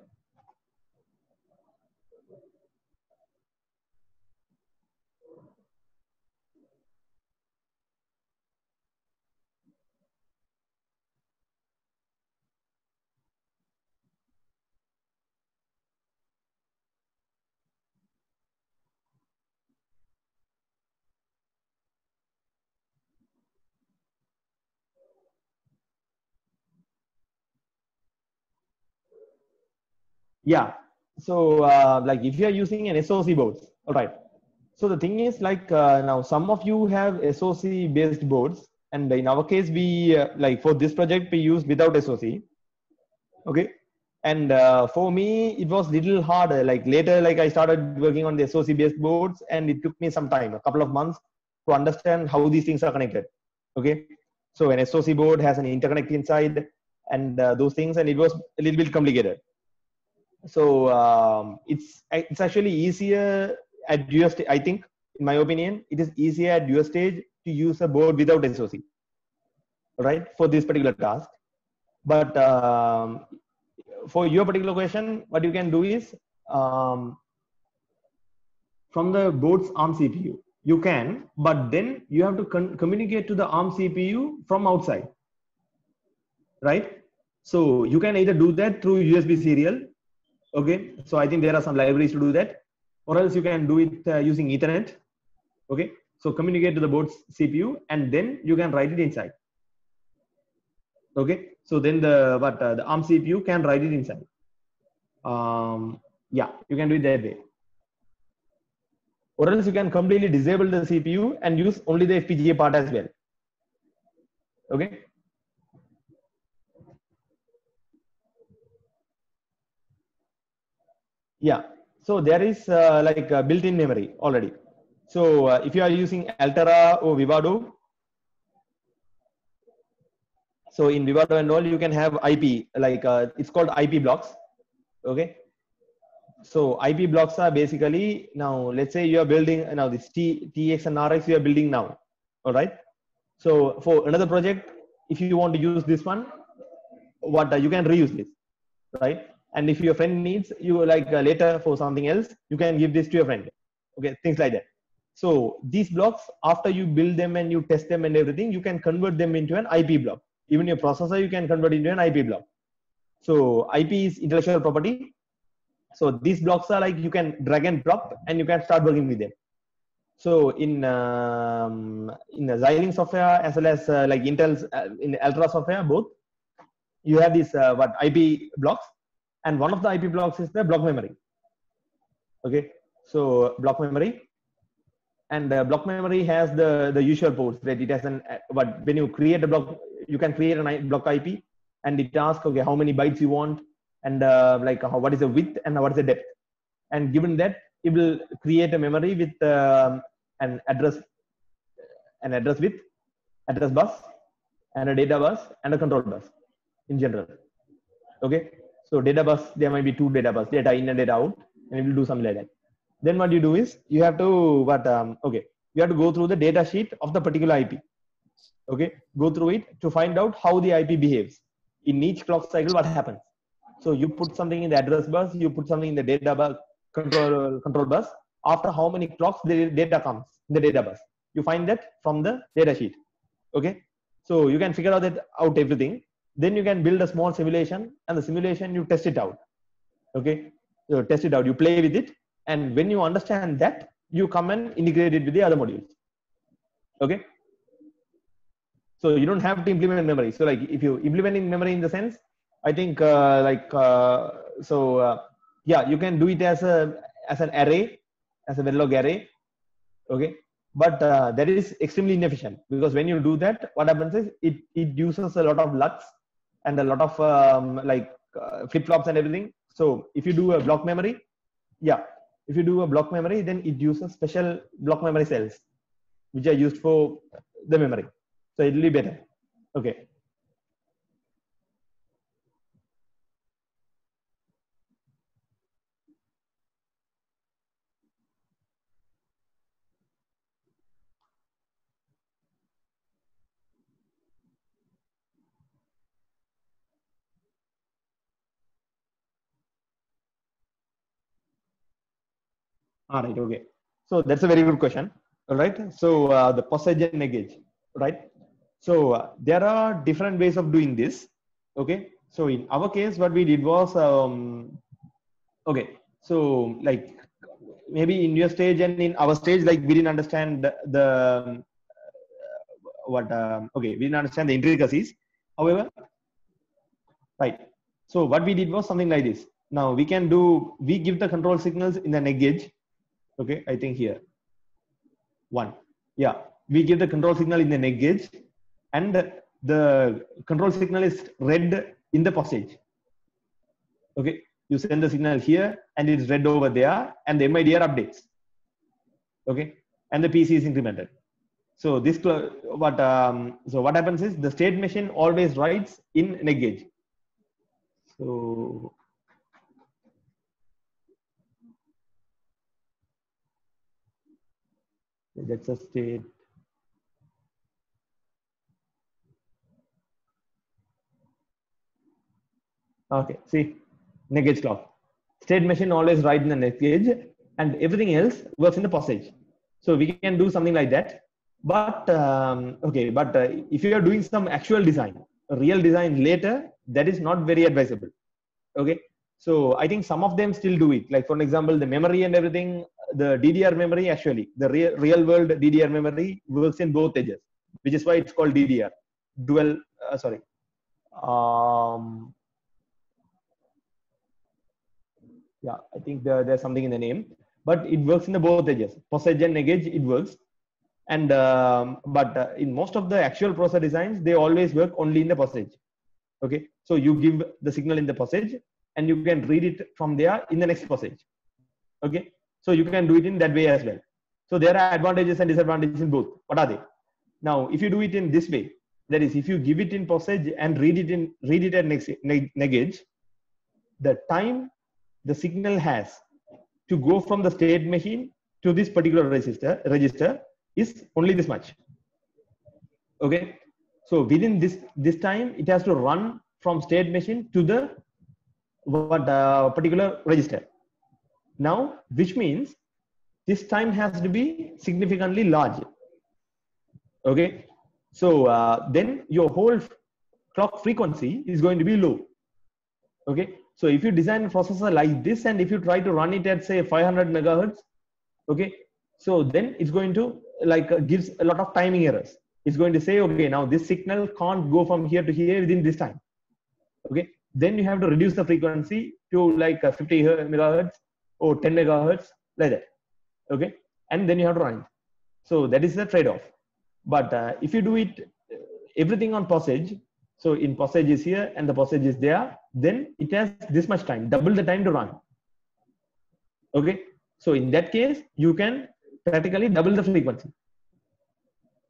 Yeah. So like if you are using an SoC boards, all right. So the thing is like now some of you have SoC based boards, and in our case we like for this project we used without SoC. Okay. And for me it was little harder. Like later, like I started working on the SoC based boards, and it took me some time, a couple of months, to understand how these things are connected. Okay. So an SoC board has an interconnect inside and those things, and it was a little bit complicated. So it's actually easier at your stage. I think, in my opinion, it is easier at your stage to use a board without SoC, right, for this particular task. But for your particular question, what you can do is from the board's ARM CPU, you can, but then you have to communicate to the ARM CPU from outside, right? So you can either do that through USB serial. Okay, so I think there are some libraries to do that, or else you can do it using Ethernet. Okay, so communicate to the board's CPU, and then you can write it inside. Okay, so then the ARM CPU can write it inside. Yeah, you can do it that way. or else you can completely disable the CPU and use only the FPGA part as well. Okay. Yeah. So there is like built-in memory already. So if you are using Altera or Vivado, so in Vivado and all, you can have IP, like it's called IP blocks. Okay. So IP blocks are basically, now let's say you are building now this TX and RX you are building now. All right. So for another project, if you want to use this one, what you can reuse this, right? And if your friend needs you like later for something else, you can give this to your friend. Okay, things like that. So these blocks, after you build them and you test them and everything, you can convert them into an IP block. Even your processor, you can convert into an IP block. So IP is intellectual property. So these blocks are like you can drag and drop and you can start working with them. So in the Xilinx software as well as like Intel's in Altera software, both you have these what IP blocks, and one of the IP blocks is the block memory. Okay, so block memory, and block memory has the usual ports that it has an what when you create a block, you can create a block IP, and it asks okay how many bytes you want, and like what is the width and what is the depth, and given that it will create a memory with an address with address bus and a data bus and a control bus in general. Okay, so data bus, there might be two data bus, data in and data out, and it will do something like that. Then what you do is you have to you have to go through the data sheet of the particular IP. Okay, go through it to find out how the IP behaves in each clock cycle. What happens? So you put something in the address bus, you put something in the data bus, control bus. After how many clocks the data comes in the data bus, you find that from the data sheet. Okay, so you can figure out everything. Then you can build a small simulation, and the simulation you test it out. Okay, so test it out, you play with it, and when you understand that, you come and integrate it with the other modules. Okay, so you don't have to implement memory. So like if you implementing memory in the sense, I think yeah, you can do it as an array, as a Verilog array. Okay, but that is extremely inefficient, because when you do that, what happens is it uses a lot of LUTs and a lot of flip-flops and everything. So if you do a block memory, if you do a block memory, then it uses special block memory cells which are used for the memory, so it will be better. Okay. All right. Okay. So that's a very good question. All right. So the passage and negate, right? So there are different ways of doing this. Okay. So in our case, what we did was, okay. So like maybe in your stage and in our stage, like we didn't understand we didn't understand the intricacies. However, right. So what we did was something like this. Now we give the control signals in the neg gauge. Okay, I think here. One. Yeah, we give the control signal in the neg gauge, and the control signal is read in the passage. Okay, you send the signal here, and it's read over there, and the MIDR updates. Okay, and the PC is incremented. So this what happens is the state machine always writes in neg gauge. So that's a state. Okay, see, neg gauge clock. State machine always writes in the neg gauge, and everything else works in the passage. So we can do something like that. But if you are doing some actual design, real design later, that is not very advisable. Okay, so I think some of them still do it. Like for example, the memory and everything, the DDR memory, actually the real world DDR memory works in both edges, which is why it's called DDR, dual. Yeah, I think there's something in the name. but it works in the both edges, post-edge and neg edge, it works. And but in most of the actual processor designs, they always work only in the post-edge. Okay, so you give the signal in the post-edge and you can read it from there in the next post-edge. Okay, so you can do it in that way as well. So there are advantages and disadvantages in both. What are they? Now, if you do it in this way, that is, if you give it in post-edge and read it at neg edge, the time the signal has to go from the state machine to this particular register is only this much. Okay, so within this time, it has to run from state machine to the particular register. Now, which means this time has to be significantly large. Okay, so then your whole clock frequency is going to be low. Okay, so if you design a processor like this and if you try to run it at say 500 megahertz, okay, so then it's going to gives a lot of timing errors. It's going to say, okay, now this signal can't go from here to here within this time. Okay, then you have to reduce the frequency to 50 megahertz or 10 megahertz, like that. Okay, and then you have to run it. So that is the trade-off. But if you do it everything on post-edge, so in post-edge is here and the post-edge is there, then it has this much time, double the time to run. Okay, so in that case, you can practically double the frequency.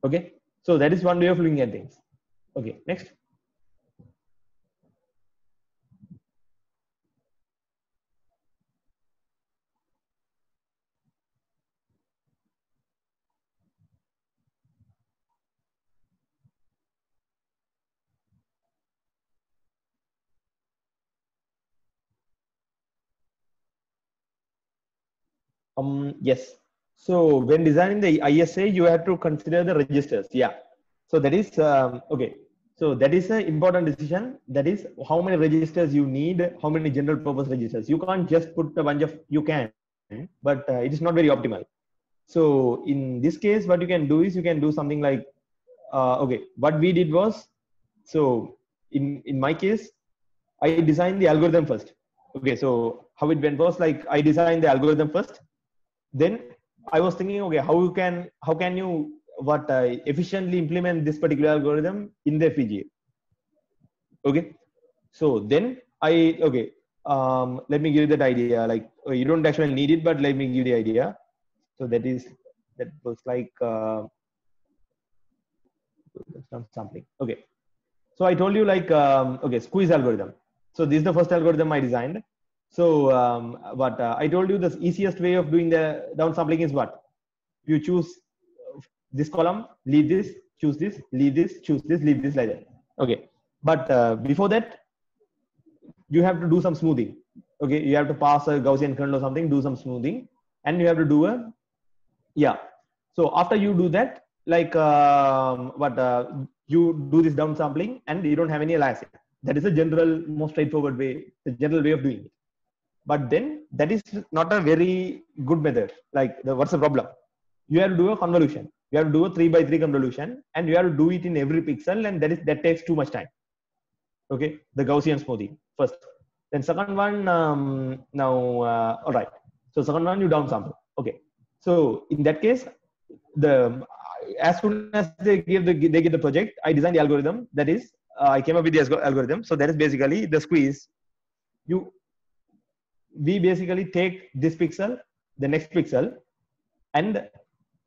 Okay, so that is one way of looking at things. Okay, next. Yes. So when designing the ISA, you have to consider the registers. Yeah. So that is okay. So that is an important decision. That is how many registers you need, how many general purpose registers. You can't just put a bunch of, you can, but it is not very optimal. So in this case, what you can do is you can do something like, okay, what we did was, so in my case, I designed the algorithm first. Okay, so how it went was I designed the algorithm first. Then I was thinking, okay, how can you efficiently implement this particular algorithm in the FPGA? Okay, so then let me give you that idea. You don't actually need it, but let me give you the idea. So that was something. Okay, so I told you okay, squeeze algorithm. So this is the first algorithm I designed. So I told you the easiest way of doing the downsampling is what? You choose this column, leave this, choose this, leave this, choose this, leave this, like that. Okay, but before that, you have to do some smoothing. Okay, you have to pass a Gaussian kernel or something, do some smoothing, and you have to do so after you do that, you do this downsampling and you don't have any aliasing. That is a general, most straightforward way, the general way of doing it. But then that is not a very good method. What's the problem? You have to do a convolution. You have to do a 3x3 convolution, and you have to do it in every pixel, and that takes too much time. Okay, the Gaussian smoothing first. Then second one, all right. So second one, you downsample. Okay. So in that case, as soon as they give the project, I designed the algorithm. That is, I came up with the algorithm. So that is basically the squeeze. We basically take this pixel, the next pixel, and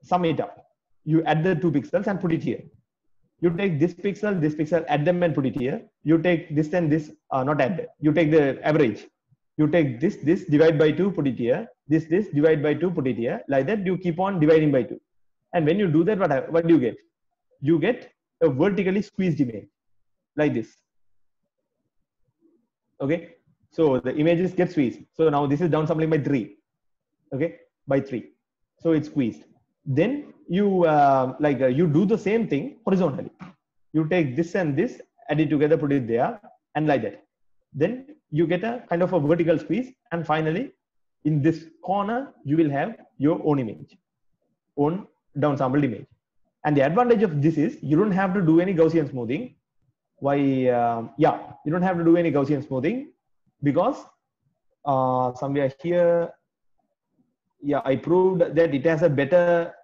sum it up. You add the two pixels and put it here. You take this pixel, add them and put it here. You take this and this, not add. You take the average. You take this, divide by 2, put it here. This, divide by 2, put it here. Like that, you keep on dividing by 2. And when you do that, what do you get? You get a vertically squeezed image, like this. Okay. So the images get squeezed. So now this is downsampling by 3. Okay, by 3. So it's squeezed. Then you you do the same thing horizontally. You take this and this, add it together, put it there, and like that. Then you get a kind of a vertical squeeze, and finally, in this corner, you will have your own image, own downsampled image. And the advantage of this is you don't have to do any Gaussian smoothing. Why? You don't have to do any Gaussian smoothing because somewhere here, yeah, I proved that it has a better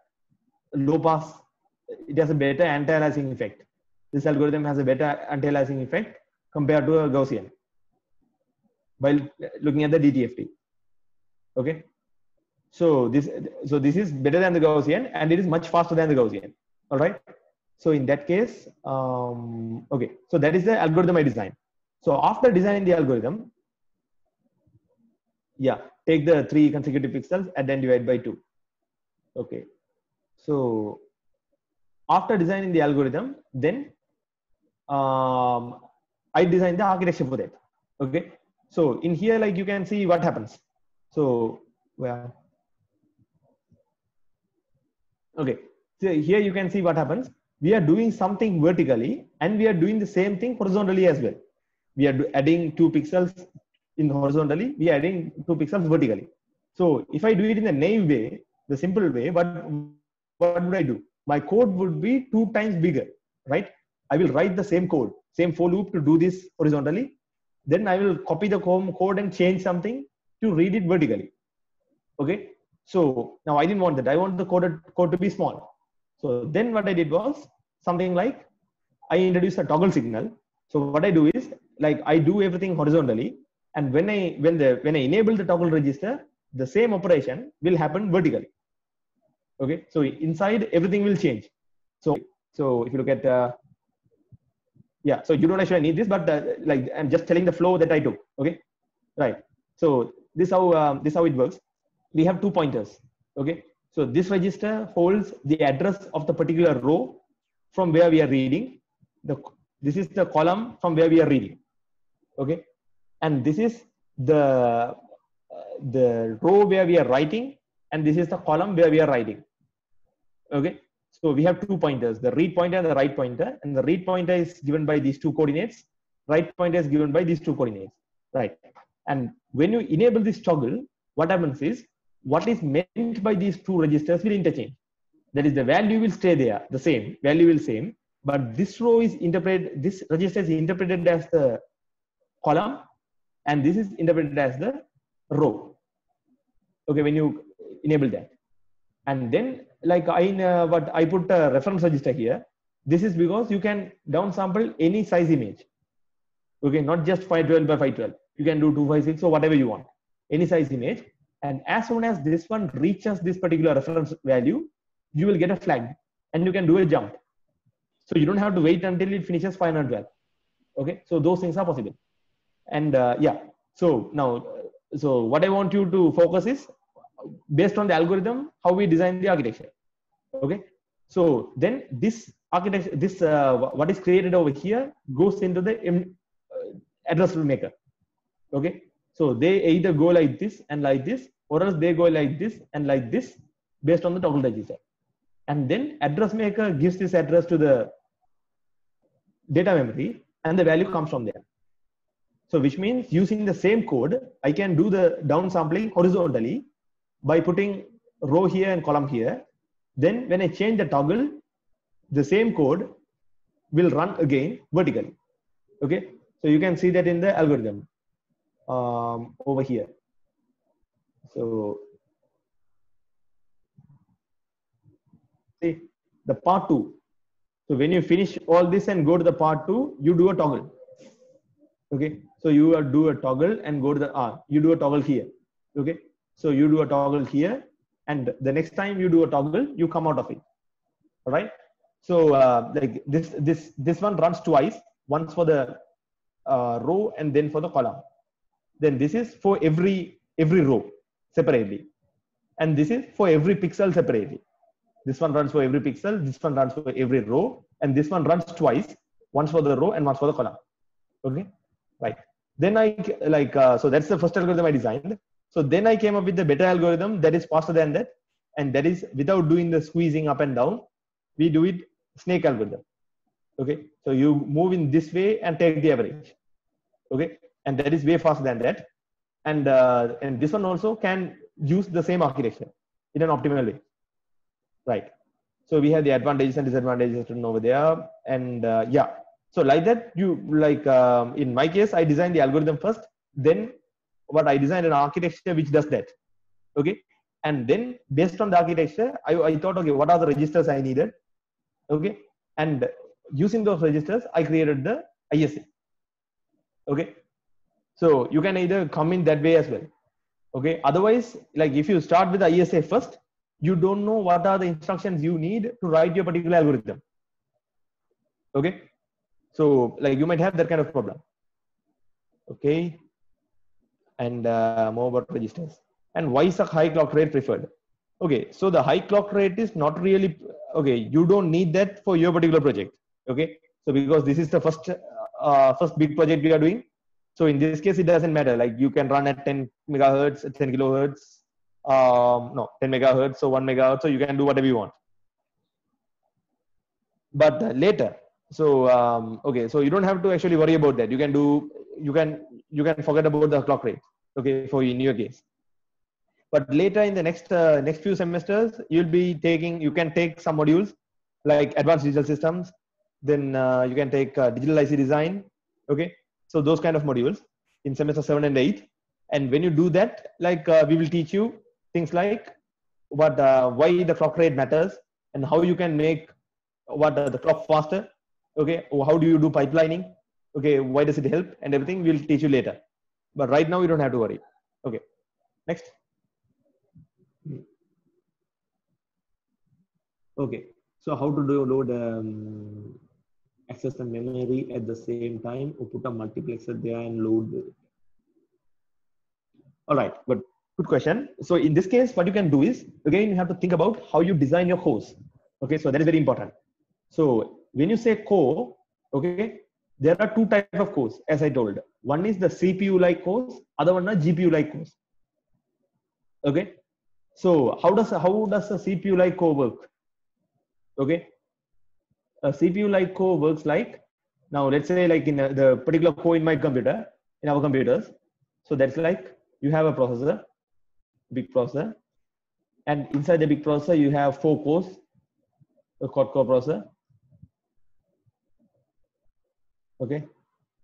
low pass, it has a better anti-aliasing effect. This algorithm has a better anti-aliasing effect compared to a Gaussian while looking at the DTFT. Okay, so this is better than the Gaussian, and it is much faster than the Gaussian. All right. So in that case, okay, so that is the algorithm I designed. So after designing the algorithm, yeah, take the 3 consecutive pixels and then divide by 2. Okay, so after designing the algorithm, then I designed the architecture for that. Okay, so in here, like you can see what happens. So well, okay, so here you can see what happens. We are doing something vertically and we are doing the same thing horizontally as well. We are adding 2 pixels in horizontally, we are adding 2 pixels vertically. So if I do it in the naive way, the simple way, what would I do? My code would be 2 times bigger, right? I will write the same code, same for loop to do this horizontally. Then I will copy the code and change something to read it vertically. Okay. So now I didn't want that. I want the code to be small. So then what I did was something like I introduced a toggle signal. So what I do is like I do everything horizontally, and when I enable the toggle register, the same operation will happen vertically. Okay, so inside everything will change. So if you look at yeah, so you don't actually need this, but like I'm just telling the flow that I took. Okay, right. So this how it works. We have 2 pointers. Okay, so this register holds the address of the particular row from where we are reading. This is the column from where we are reading. Okay, and this is the row where we are writing, and this is the column where we are writing. Okay, so we have 2 pointers, the read pointer and the write pointer, and the read pointer is given by these 2 coordinates, write pointer is given by these 2 coordinates, right? And when you enable this toggle, what happens is what is meant by these 2 registers will interchange. That is, the value will stay there, the same value will same, but this row is interpreted, this register is interpreted as the column, and this is interpreted as the row. Okay, when you enable that, and then like I put a reference register here. This is because you can downsample any size image. Okay, not just 512 by 512. You can do 256 or whatever you want, any size image. And as soon as this one reaches this particular reference value, you will get a flag, and you can do a jump. So you don't have to wait until it finishes 512. Okay, so those things are possible. And yeah, so now, so what I want you to focus is based on the algorithm, how we design the architecture. Okay, so then this architecture, this what is created over here goes into the address maker. Okay, so they either go like this and like this, or else they go like this and like this based on the toggle register. And then address maker gives this address to the data memory, and the value comes from there. So which means using the same code, I can do the downsampling horizontally by putting row here and column here. Then when I change the toggle, the same code will run again vertically. Okay, so you can see that in the algorithm over here. So see the part 2. So when you finish all this and go to the part 2, you do a toggle. Okay, so you do a toggle and go to the you do a toggle here. Okay, so you do a toggle here, and the next time you do a toggle, you come out of it. All right. So like this one runs twice, once for the row and then for the column. Then this is for every row separately, and this is for every pixel separately. This one runs for every pixel, this one runs for every row, and this one runs twice, once for the row and once for the column. Okay, right. Then I like so that's the first algorithm I designed. So then I came up with the better algorithm that is faster than that, and that is without doing the squeezing up and down. We do it snake algorithm. Okay, so you move in this way and take the average. Okay, and that is way faster than that. And this one also can use the same architecture in an optimal way. Right. So we have the advantages and disadvantages written over there, and yeah. So like that, you like in my case, I designed the algorithm first. Then what I designed an architecture which does that. Okay. And then based on the architecture, I thought, okay, what are the registers I needed? Okay. And using those registers, I created the ISA. Okay. So you can either come in that way as well. Okay. Otherwise, like if you start with the ISA first, you don't know what are the instructions you need to write your particular algorithm. Okay. So like you might have that kind of problem. Okay. And more about registers. And why is a high clock rate preferred? Okay. So the high clock rate is not really, okay, you don't need that for your particular project. Okay. So because this is the first big project we are doing. So in this case, it doesn't matter. Like you can run at 10 megahertz, 10 kilohertz, no, 10 megahertz, so 1 megahertz. So you can do whatever you want. But later, so okay, so you don't have to actually worry about that. You can do, you can forget about the clock rate. Okay, for in your case. But later in the next few semesters, you can take some modules like advanced digital systems. Then you can take digital IC design. Okay, so those kind of modules in semester 7 and 8. And when you do that, like we will teach you things like what why the clock rate matters and how you can make the clock faster. Okay, how do you do pipelining? Okay, why does it help and everything? We'll teach you later. But right now you don't have to worry. Okay, next. Okay, so how to load access the memory at the same time, or put a multiplexer there and load it. All right, good question. So in this case, what you can do is, again, you have to think about how you design your cores. Okay, so that is very important. So when you say core, okay, there are two types of cores, as I told. One is the CPU-like cores, other one are GPU-like cores. Okay, so how does a CPU-like core work? Okay, a CPU-like core works like, now let's say like in the particular core in my computer, in our computers. So that's like you have a processor, big processor, and inside the big processor you have 4 cores, a quad-core processor. Okay,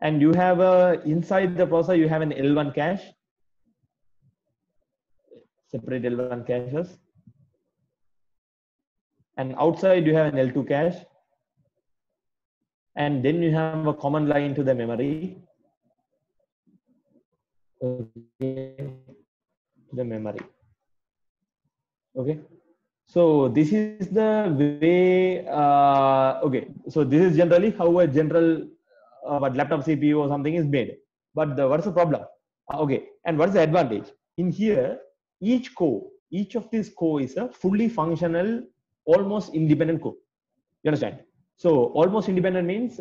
and you have inside the processor you have an L1 cache, separate L1 caches, and outside you have an L2 cache, and then you have a command line to the memory. Okay, the memory. Okay, so this is the way. Okay, so this is generally how a general laptop CPU or something is made. But what's the problem? Okay, and what's the advantage? In here, each of these core is a fully functional, almost independent core. You understand? So almost independent means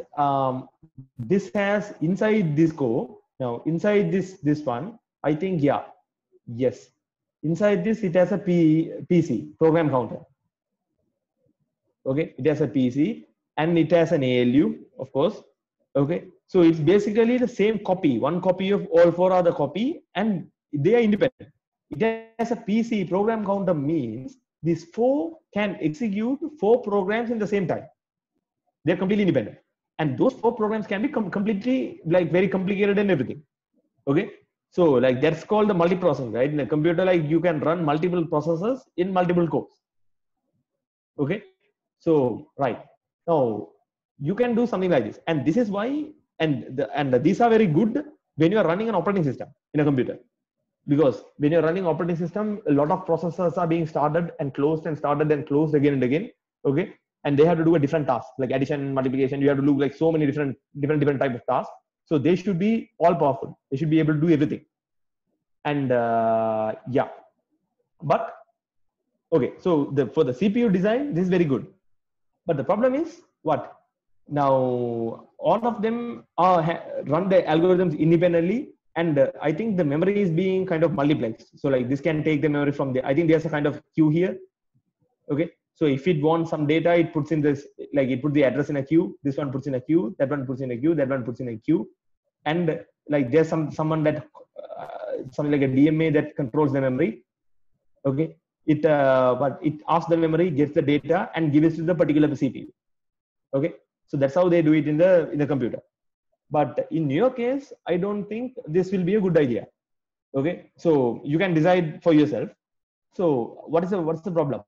this has inside this core. Now inside this one, I think yes. Inside this, it has a PC, program counter. Okay, it has a PC and it has an ALU, of course. Okay, so it's basically the same copy, one copy of all 4 other copy, and they are independent. It has a PC, program counter means these 4 can execute 4 programs in the same time. They're completely independent, and those 4 programs can be completely like very complicated and everything. Okay, so like that's called the multiprocessing, right? In a computer, like you can run multiple processors in multiple cores. Okay, so right now you can do something like this, and this is why, and these are very good when you are running an operating system in a computer, because when you're running operating system, a lot of processors are being started and closed and started and closed again and again. Okay, and they have to do a different task like addition, multiplication. You have to do like so many different type of tasks. So they should be all powerful. They should be able to do everything. And yeah, but okay. So for the CPU design, this is very good. But the problem is what? Now all of them run the algorithms independently, and I think the memory is being kind of multiplexed. So like this can take the memory from the. I think there's a kind of queue here. Okay. So if it wants some data, it puts in this, like it puts the address in a queue. This one puts in a queue. That one puts in a queue. That one puts in a queue. And like there's someone that something like a DMA that controls the memory. Okay. But it asks the memory, gets the data, and gives it to the particular CPU. Okay. So that's how they do it in the computer. But in your case, I don't think this will be a good idea. Okay. So you can decide for yourself. So what's the problem?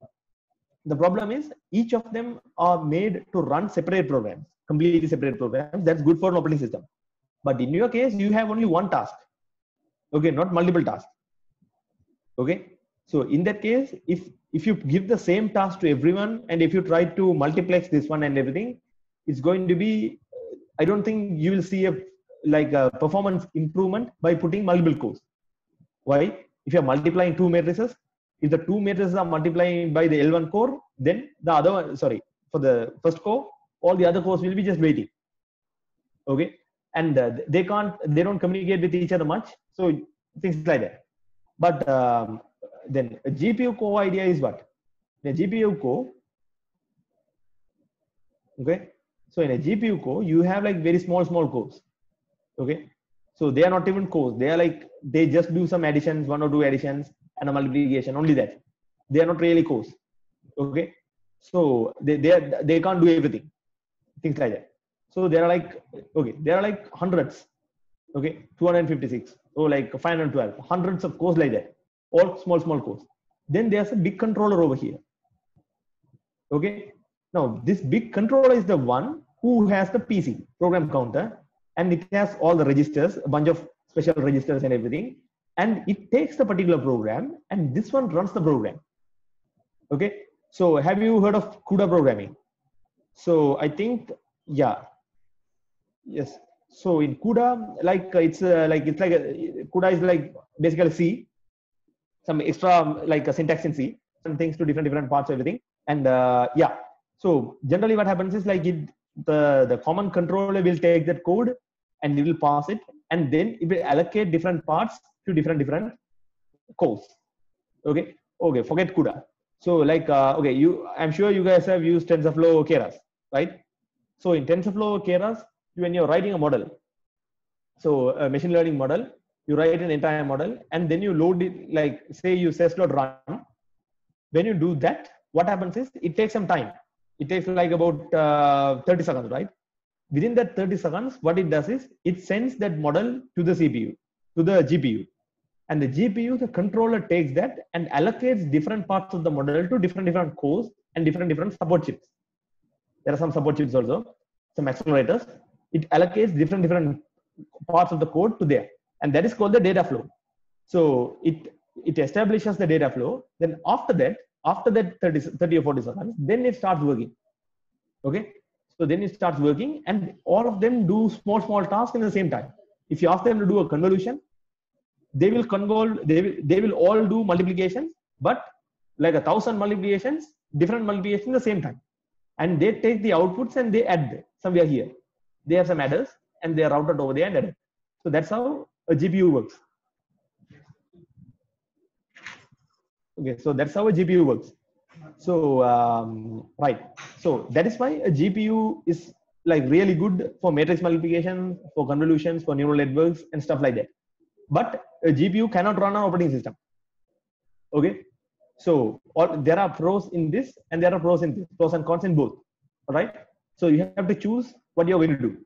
The problem is each of them are made to run separate programs, completely separate programs. That's good for an operating system. But in your case, you have only one task. Okay, not multiple tasks. Okay. So in that case, if you give the same task to everyone, and if you try to multiplex this one and everything, it's going to be, I don't think you will see a performance improvement by putting multiple cores. Why? If you're multiplying two matrices, if the two matrices are multiplying by the L1 core, then the other one, sorry, for the first core, all the other cores will be just waiting. Okay. And they don't communicate with each other much. So things like that. But then a GPU core idea is what? In a GPU core, okay. So in a GPU core, you have like very small cores. Okay. So they are not even cores. They are like, they just do some additions, one or two additions and a multiplication, only that. They are not really cores. Okay. So they can't do everything. Things like that. So there are like, okay, there are like hundreds. Okay. 256 or like 512, hundreds of cores like that. All small cores. Then there's a big controller over here. Okay. Now this big controller is the one who has the PC, program counter, and it has all the registers, a bunch of special registers and everything. And it takes the particular program, and this one runs the program. Okay. So have you heard of CUDA programming? So I think, yeah. Yes. So in CUDA, like CUDA is like basically C, some extra like a syntax in C, some things to different parts of everything. And yeah. So generally what happens is like the common controller will take that code and it will pass it, and then it will allocate different parts to different cores. Okay. Okay. Forget CUDA. So like, okay, I'm sure you guys have used TensorFlow Keras, right? So in TensorFlow Keras, when you're writing a model, so a machine learning model, you write an entire model and then you load it, like say you sys.run. When you do that, what happens is it takes some time. It takes like about 30 seconds, right? Within that 30 seconds, what it does is it sends that model to the CPU, to the GPU. And the GPU, the controller takes that and allocates different parts of the model to different cores and different support chips. There are some support chips also, some accelerators. It allocates different parts of the code to there. And that is called the data flow. So it establishes the data flow. Then after that 30 or 40 seconds, then it starts working. Okay. So then it starts working, and all of them do small tasks in the same time. If you ask them to do a convolution, they will all do multiplications, but like 1,000 multiplications, different multiplications at the same time. And they take the outputs and they add somewhere here. They have some adders and they are routed over there and added. So that's how a GPU works. Okay, so that's how a GPU works. So right, so that is why a GPU is like really good for matrix multiplication, for convolutions, for neural networks and stuff like that. But a GPU cannot run an operating system. Okay, so there are pros in this and there are pros in this, pros and cons in both. All right, so you have to choose what you're going to do.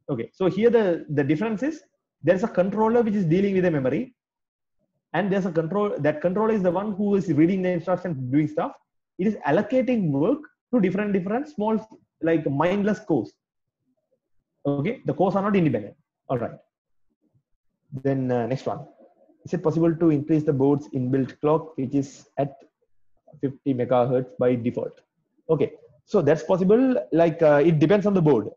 Okay, so here the difference is there's a controller which is dealing with the memory, and there's a that controller is the one who is reading the instructions, doing stuff. It is allocating work to different small, like mindless cores. Okay, the cores are not independent. All right. Then next one. Is it possible to increase the board's inbuilt clock, which is at 50 megahertz by default? Okay, so that's possible. Like it depends on the board.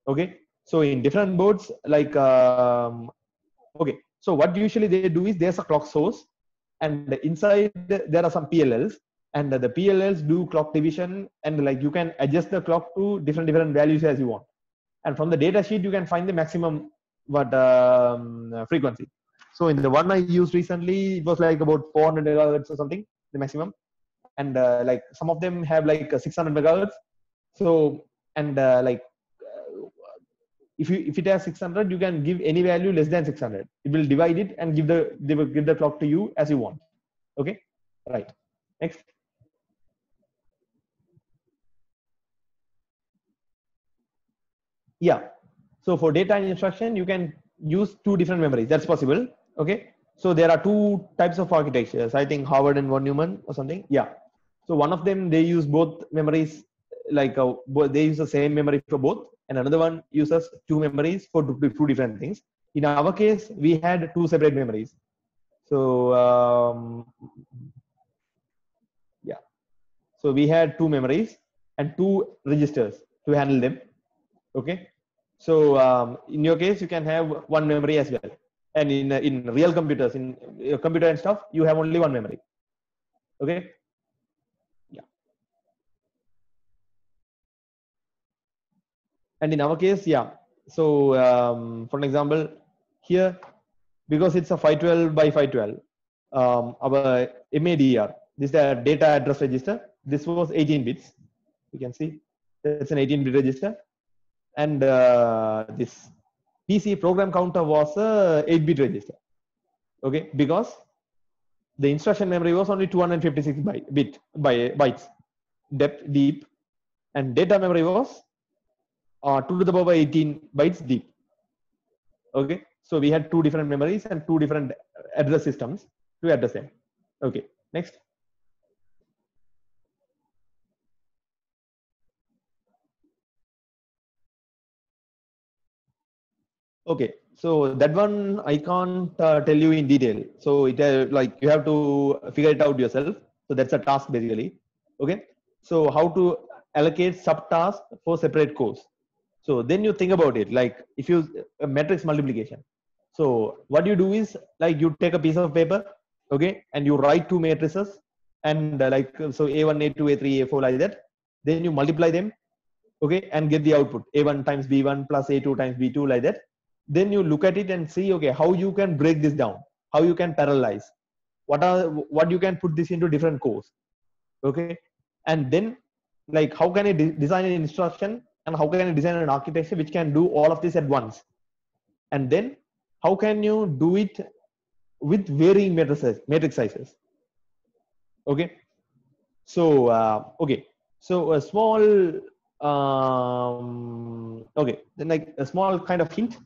Okay, so in different boards, like okay, so what usually they do is there's a clock source, and inside there are some PLLs, and the PLLs do clock division, and like you can adjust the clock to different values as you want. And from the data sheet, you can find the maximum frequency. So in the one I used recently, it was like about 400 megahertz or something, the maximum. And like some of them have like 600 megahertz. So, and like if it has 600, you can give any value less than 600. It will divide it and give the clock to you as you want. Okay, right. Next. Yeah. So for data instruction, you can use two different memories. That's possible. Okay. So there are two types of architectures. I think Howard and von Neumann or something. Yeah. So one of them, they use both memories, like they use the same memory for both, and another one uses two memories for two different things. In our case, we had two separate memories. So yeah. So we had two memories and two registers to handle them. Okay. So in your case, you can have one memory as well. And in real computers, in your computer and stuff, you have only one memory. Okay. Yeah. And in our case, yeah. So for an example, here, because it's a 512 by 512, our MADR, this is the data address register. This was 18 bits. You can see that's an 18-bit register. And this PC program counter was a 8-bit register. Okay, because the instruction memory was only 256 bytes depth deep, and data memory was 2 to the power 18 bytes deep. Okay, so we had two different memories and two different address systems to address them. Okay, next. Okay, so that one I can't tell you in detail. So it like you have to figure it out yourself. So that's a task basically. Okay, so how to allocate subtasks for separate cores. So then you think about it, like if you matrix multiplication. So what you do is like you take a piece of paper, okay, and you write two matrices, and like so A1, A2, A3, A4 like that. Then you multiply them, okay, and get the output A1 times B1 plus A2 times B2 like that. Then you look at it and see, okay, how you can break this down, how you can parallelize, what you can put this into different cores, okay, and then like how can I design an instruction, and how can I design an architecture which can do all of this at once, and then how can you do it with varying matrix sizes. Okay, so okay, so a small okay, then like a small kind of hint.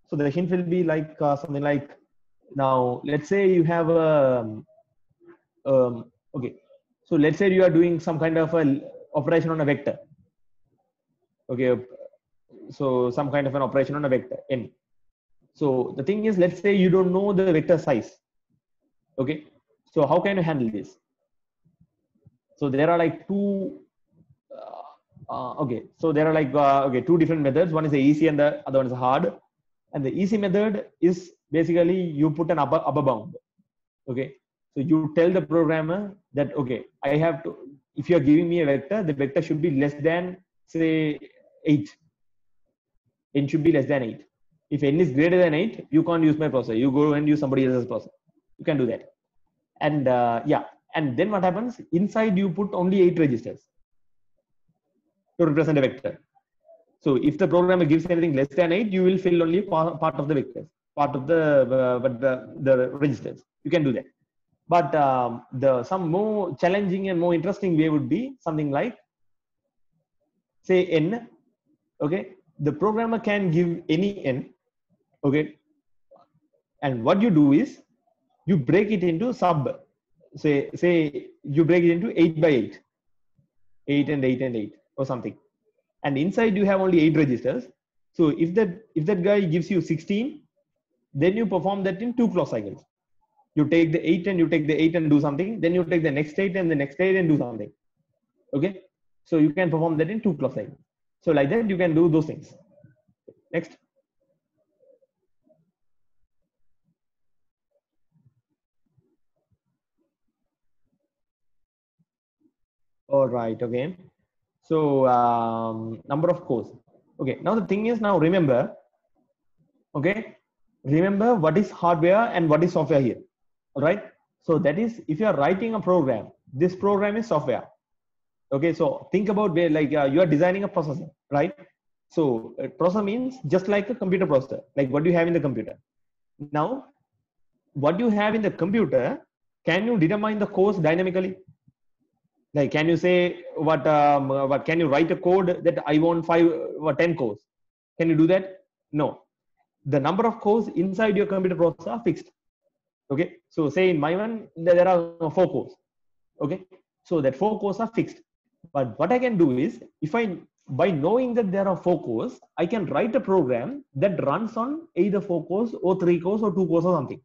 So the hint will be like something like, now let's say you have a okay, so let's say you are doing some kind of a operation on a vector. Okay, so some kind of an operation on a vector n. So the thing is, let's say you don't know the vector size. Okay, so how can you handle this? So there are like two okay, so there are like okay, two different methods. One is the easy and the other one is hard. And the easy method is basically you put an upper bound. Okay, so you tell the programmer that, okay, I have to, if you are giving me a vector, the vector should be less than say 8. N should be less than 8. If n is greater than 8, you can't use my processor. You go and use somebody else's processor. You can do that. And yeah, and then what happens? Inside you put only 8 registers to represent a vector. So if the programmer gives anything less than 8, you will fill only part of the vectors, part of the registers. You can do that. But some more challenging and more interesting way would be something like, say n. Okay, the programmer can give any n. Okay, and what you do is you break it into sub. Say you break it into 8 by 8, 8 and 8 and 8 or something. And inside you have only 8 registers. So if that guy gives you 16, then you perform that in 2 clock cycles. You take the 8 and you take the 8 and do something. Then you take the next 8 and the next 8 and do something. Okay. So you can perform that in 2 clock cycles. So like that you can do those things. Next. All right. Okay. So number of cores. Okay. Now the thing is, now remember. Okay. Remember what is hardware and what is software here. All right. So that is, if you are writing a program, this program is software. Okay. So think about where, like you are designing a processor, right? So a processor means just like a computer processor, like what do you have in the computer. Now, what you have in the computer, can you determine the cores dynamically? Like, can you say what can you write a code that I want 5 or 10 cores? Can you do that? No. The number of cores inside your computer processor are fixed. Okay, so say in my one there are 4 cores. Okay, so that 4 cores are fixed. But what I can do is, if I, by knowing that there are 4 cores, I can write a program that runs on either 4 cores or 3 cores or 2 cores or something.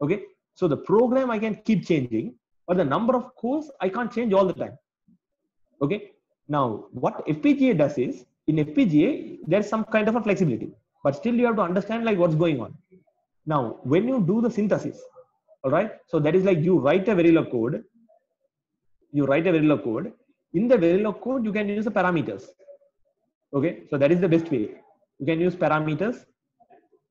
Okay, so the program I can keep changing, but the number of cores I can't change all the time. Okay, now what FPGA does is, in FPGA there's some kind of a flexibility, but still you have to understand like what's going on. Now when you do the synthesis, all right, so that is like you write a Verilog code, in the Verilog code you can use the parameters. Okay, so that is the best way. You can use parameters,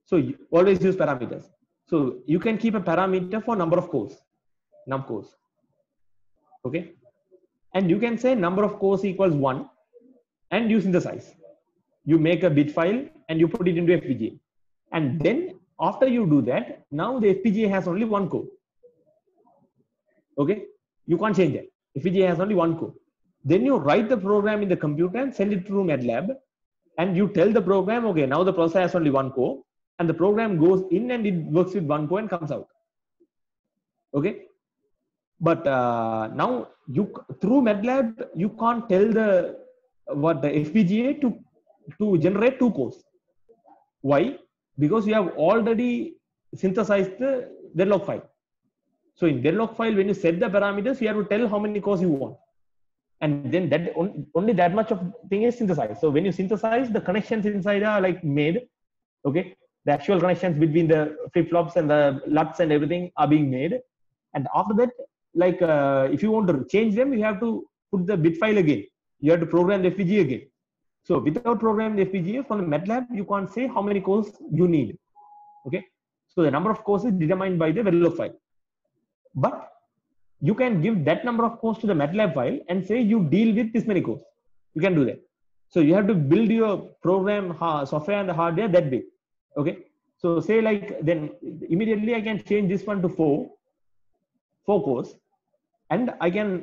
so you always use parameters. So you can keep a parameter for number of cores, num cores. Okay, and you can say number of cores equals 1 and you synthesize. You make a bit file and you put it into FPGA, and then after you do that, now the FPGA has only 1 core. Okay, you can't change that. FPGA has only 1 core. Then you write the program in the computer and send it through MATLAB, and you tell the program, okay, now the processor has only 1 core, and the program goes in and it works with 1 core and comes out. Okay, but now you, through MATLAB, you can't tell the FPGA to generate 2 cores. Why? Because you have already synthesized the Verilog file. So in Verilog file, when you set the parameters, you have to tell how many cores you want, and then that only that much of thing is synthesized. So when you synthesize, the connections inside are like made. Okay, the actual connections between the flip-flops and the LUTs and everything are being made, and after that, like if you want to change them, you have to put the bit file again. You have to program the FPGA again. So without programming the FPGA from the MATLAB, you can't say how many cores you need. Okay, so the number of cores is determined by the Verilog file, but you can give that number of cores to the MATLAB file and say you deal with this many cores. You can do that. So you have to build your program software and the hardware that way. Okay, so say like then immediately I can change this one to 4 cores, and I can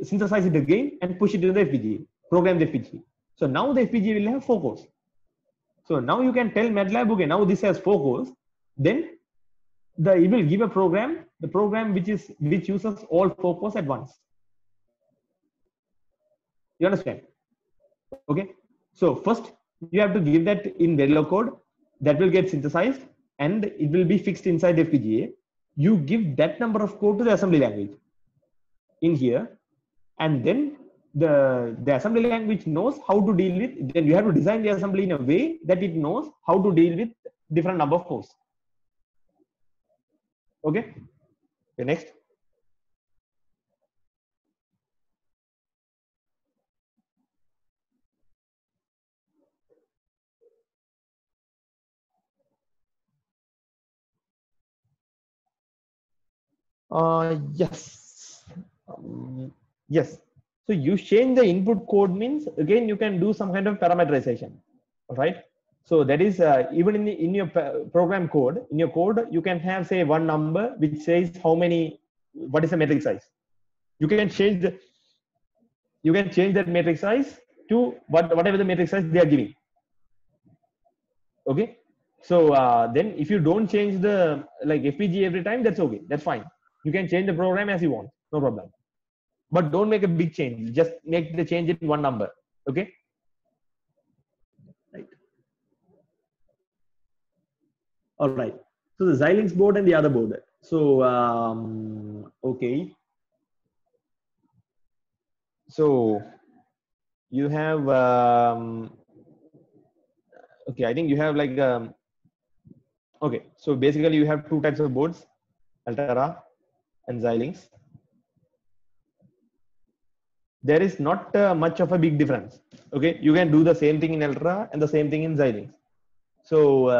synthesize it again and push it to the FPGA, program the FPGA. So now the FPGA will have 4 cores. So now you can tell MATLAB, okay, now this has 4 cores. Then it will give a program, the program which uses all 4 cores at once. You understand? Okay. So first you have to give that in Verilog code, that will get synthesized and it will be fixed inside FPGA. You give that number of code to the assembly language in here, and then the assembly language knows how to deal with. Then you have to design the assembly in a way that it knows how to deal with different number of cores. Okay. Okay, next. Yes. Yes. So you change the input code means again you can do some kind of parameterization, right? So that is even in your program code, in your code you can have say one number which says what is the matrix size. You can change that matrix size to whatever the matrix size they are giving. Okay. So then if you don't change the like FPGA every time, that's okay. That's fine. You can change the program as you want, no problem. But don't make a big change. Just make the change in one number. Okay. Right. All right. So the Xilinx board and the other board. So okay. So you have okay. I think you have like okay. So basically you have 2 types of boards, Altera and Xilinx. There is not much of a big difference. Okay, you can do the same thing in Altera and the same thing in Xilinx. So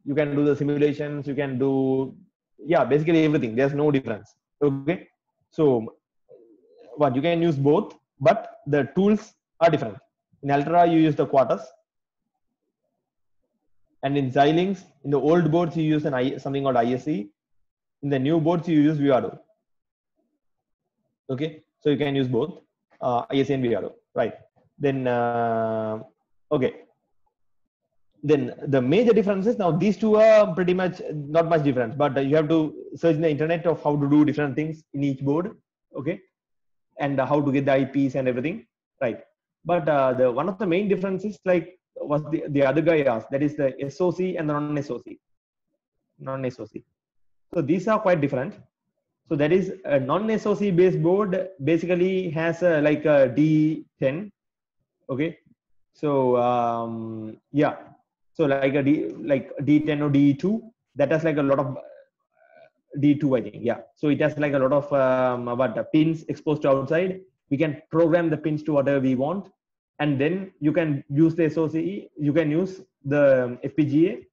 you can do the simulations, you can do basically everything. There's no difference. Okay, so what you can use both, but the tools are different. In Altera you use the Quartus, and in Xilinx, in the old boards you use something called ISE. In the new boards you use Vivado. Okay, so you can use both ISE and Vivado, right? Then okay, Then the major difference is now these two are pretty much not much difference, but you have to search in the internet of how to do different things in each board, okay, and how to get the IPs and everything, right? But the one of the main differences, like what the other guy asked, that is the SOC and the non-SOC. So these are quite different. So that is a non-SOC based board basically has like a D10, okay. So yeah, so like a D10 or D2 that has like a lot of D2, I think, yeah. So it has like a lot of pins exposed to outside. We can program the pins to whatever we want, and then you can use the SOC. You can use the FPGA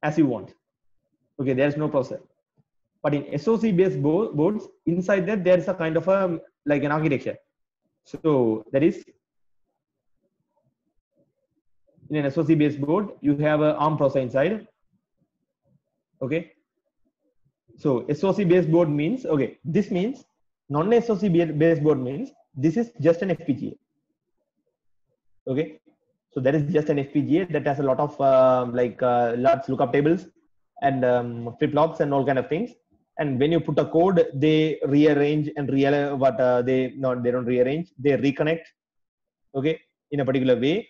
as you want. Okay, there is no processor. But in SOC based boards, inside that there is a kind of a like an architecture. So that is, in an SOC based board, you have an ARM processor inside. Okay. So SOC based board means, okay, this means non-SOC based board means this is just an FPGA. Okay. So that is just an FPGA that has a lot of large lookup tables and flip-flops and all kind of things. And when you put a code, they rearrange and they don't rearrange, they reconnect, okay, in a particular way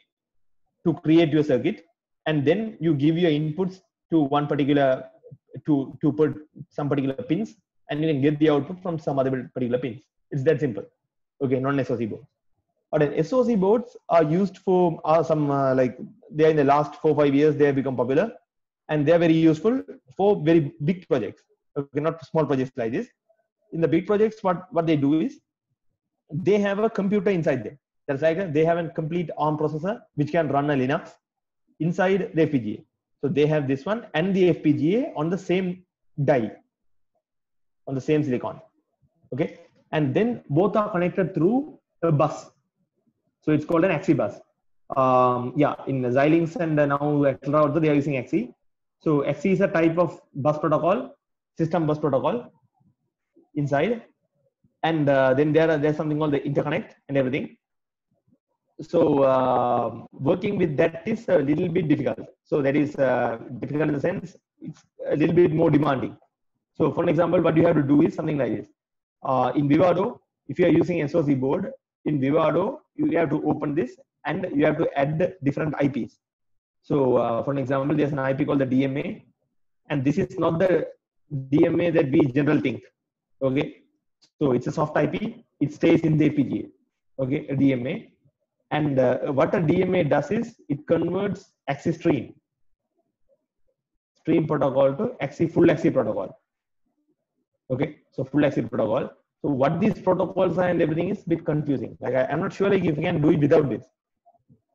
to create your circuit, and then you give your inputs to one particular to put some particular pins, and you can get the output from some other particular pins. It's that simple. Okay, non-SOC boards. But then SOC boards are used for they're in the last 4-5 years they have become popular, and they're very useful for very big projects. Okay, not small projects like this. In the big projects, what they do is they have a computer inside them. That's like they have a complete ARM processor which can run a Linux inside the FPGA. So they have this one and the FPGA on the same die, on the same silicon. Okay, and then both are connected through a bus. So it's called an Axi bus. Yeah, in Xilinx and now Accelera also they are using Axi. So Axi is a type of bus protocol, system bus protocol inside, and then there's something called the interconnect and everything. So working with that is a little bit difficult. So that is difficult in the sense it's a little bit more demanding. So for example, what you have to do is something like this. In Vivado, if you are using SOC board, in Vivado, you have to open this and you have to add different IPs. So for example, there's an IP called the DMA, and this is not the DMA that we generally think. Okay, so it's a soft IP. It stays in the FPGA. Okay, a DMA. And what a DMA does is it converts Axi stream protocol to full Axi protocol. Okay, so full Axi protocol. So what these protocols are and everything is a bit confusing. Like I'm not sure like if you can do it without this.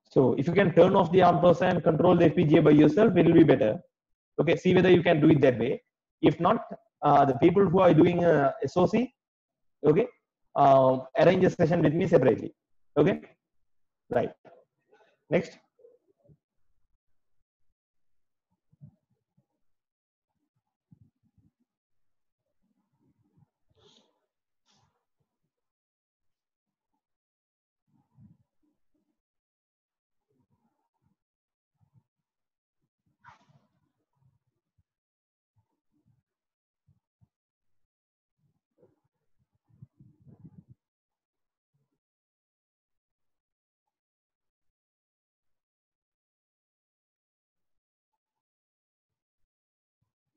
So if you can turn off the ARM processor and control the FPGA by yourself, it will be better. Okay, see whether you can do it that way. If not, the people who are doing SOC, okay, arrange a session with me separately. Okay. Right. Next.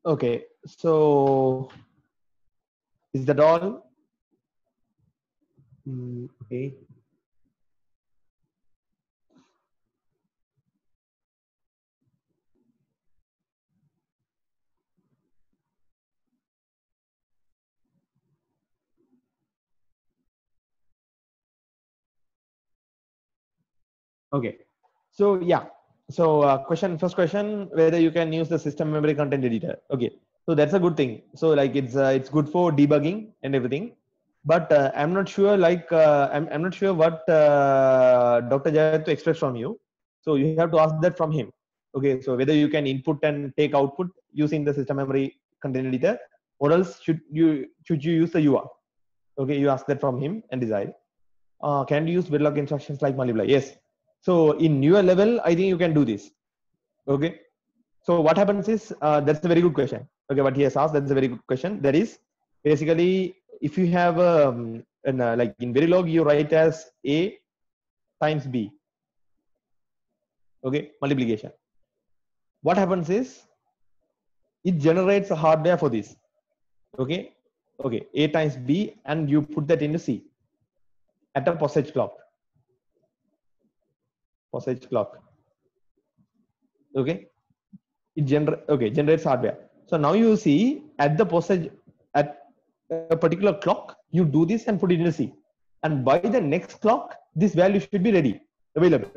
Okay, so is that all? Okay. Okay. So yeah. So first question, whether you can use the system memory content editor. Okay. So that's a good thing. So like it's good for debugging and everything. But I'm not sure I'm not sure what Dr. Jayat to expect from you. So you have to ask that from him. Okay. So whether you can input and take output using the system memory content editor, or else should you use the UART? Okay. You ask that from him and decide. Can you use Verilog instructions like multiply? Yes. So in newer level, I think you can do this. Okay. So what happens is, that's a very good question. Okay, what he has asked, that's a very good question. That is basically, if you have like in Verilog, you write as A times B. Okay, multiplication. What happens is, it generates a hardware for this. Okay, okay, A times B, and you put that into C at a postage clock. Postage clock. Okay, it generates hardware. So now you see at the postage at a particular clock, you do this and put it in C, and by the next clock, this value should be ready, available.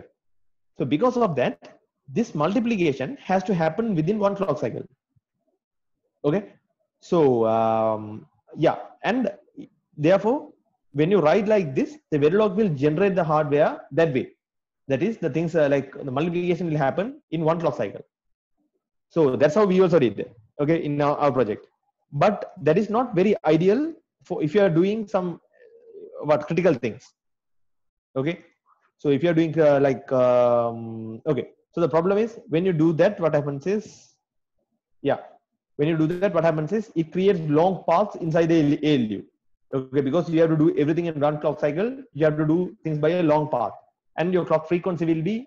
So because of that, this multiplication has to happen within one clock cycle. Okay, so yeah, and therefore, when you write like this, the Verilog will generate the hardware that way. That is, the things like the multiplication will happen in one clock cycle. So that's how we also did, okay, in our project. But that is not very ideal for if you are doing some critical things. Okay, so if you are doing okay, so the problem is when you do that, what happens is, yeah, when you do that, what happens is it creates long paths inside the ALU. Okay, because you have to do everything in one clock cycle, you have to do things by a long path, and your clock frequency will be,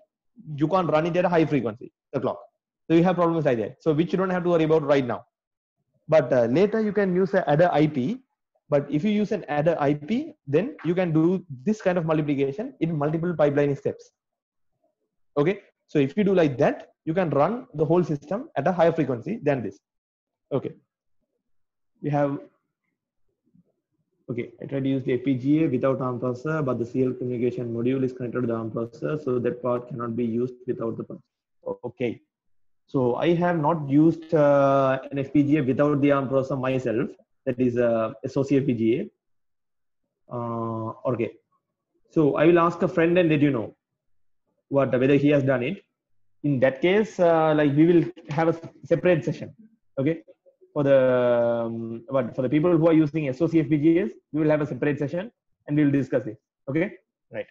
you can't run it at a high frequency, the clock. So you have problems like that. So which you don't have to worry about right now. But later you can use an adder IP. But if you use an adder IP, then you can do this kind of multiplication in multiple pipelining steps. Okay, so if you do like that, you can run the whole system at a higher frequency than this. Okay, we have. Okay, I tried to use the FPGA without ARM processor, but the CL communication module is connected to the ARM processor, so that part cannot be used without the processor. Okay, so I have not used an FPGA without the ARM processor myself. That is SoC FPGA. Okay, so I will ask a friend and let you know whether he has done it. In that case, like we will have a separate session. Okay, for the people who are using SoC FPGAs, we will have a separate session and we will discuss it. Okay, right.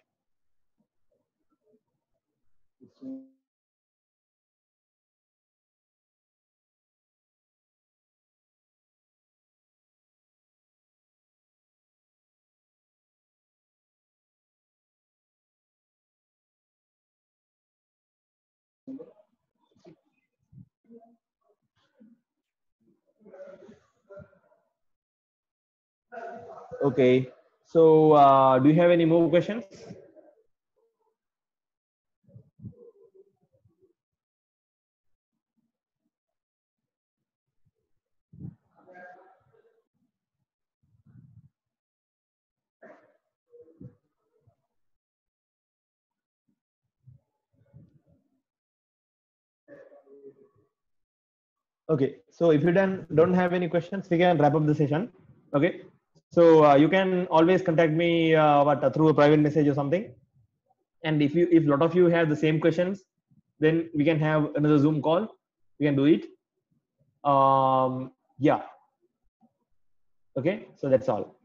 Okay, so do you have any more questions? Okay, so if you don't have any questions, we can wrap up the session. Okay, so you can always contact me through a private message or something. And if a lot of you have the same questions, then we can have another Zoom call. We can do it. Yeah. Okay, so that's all.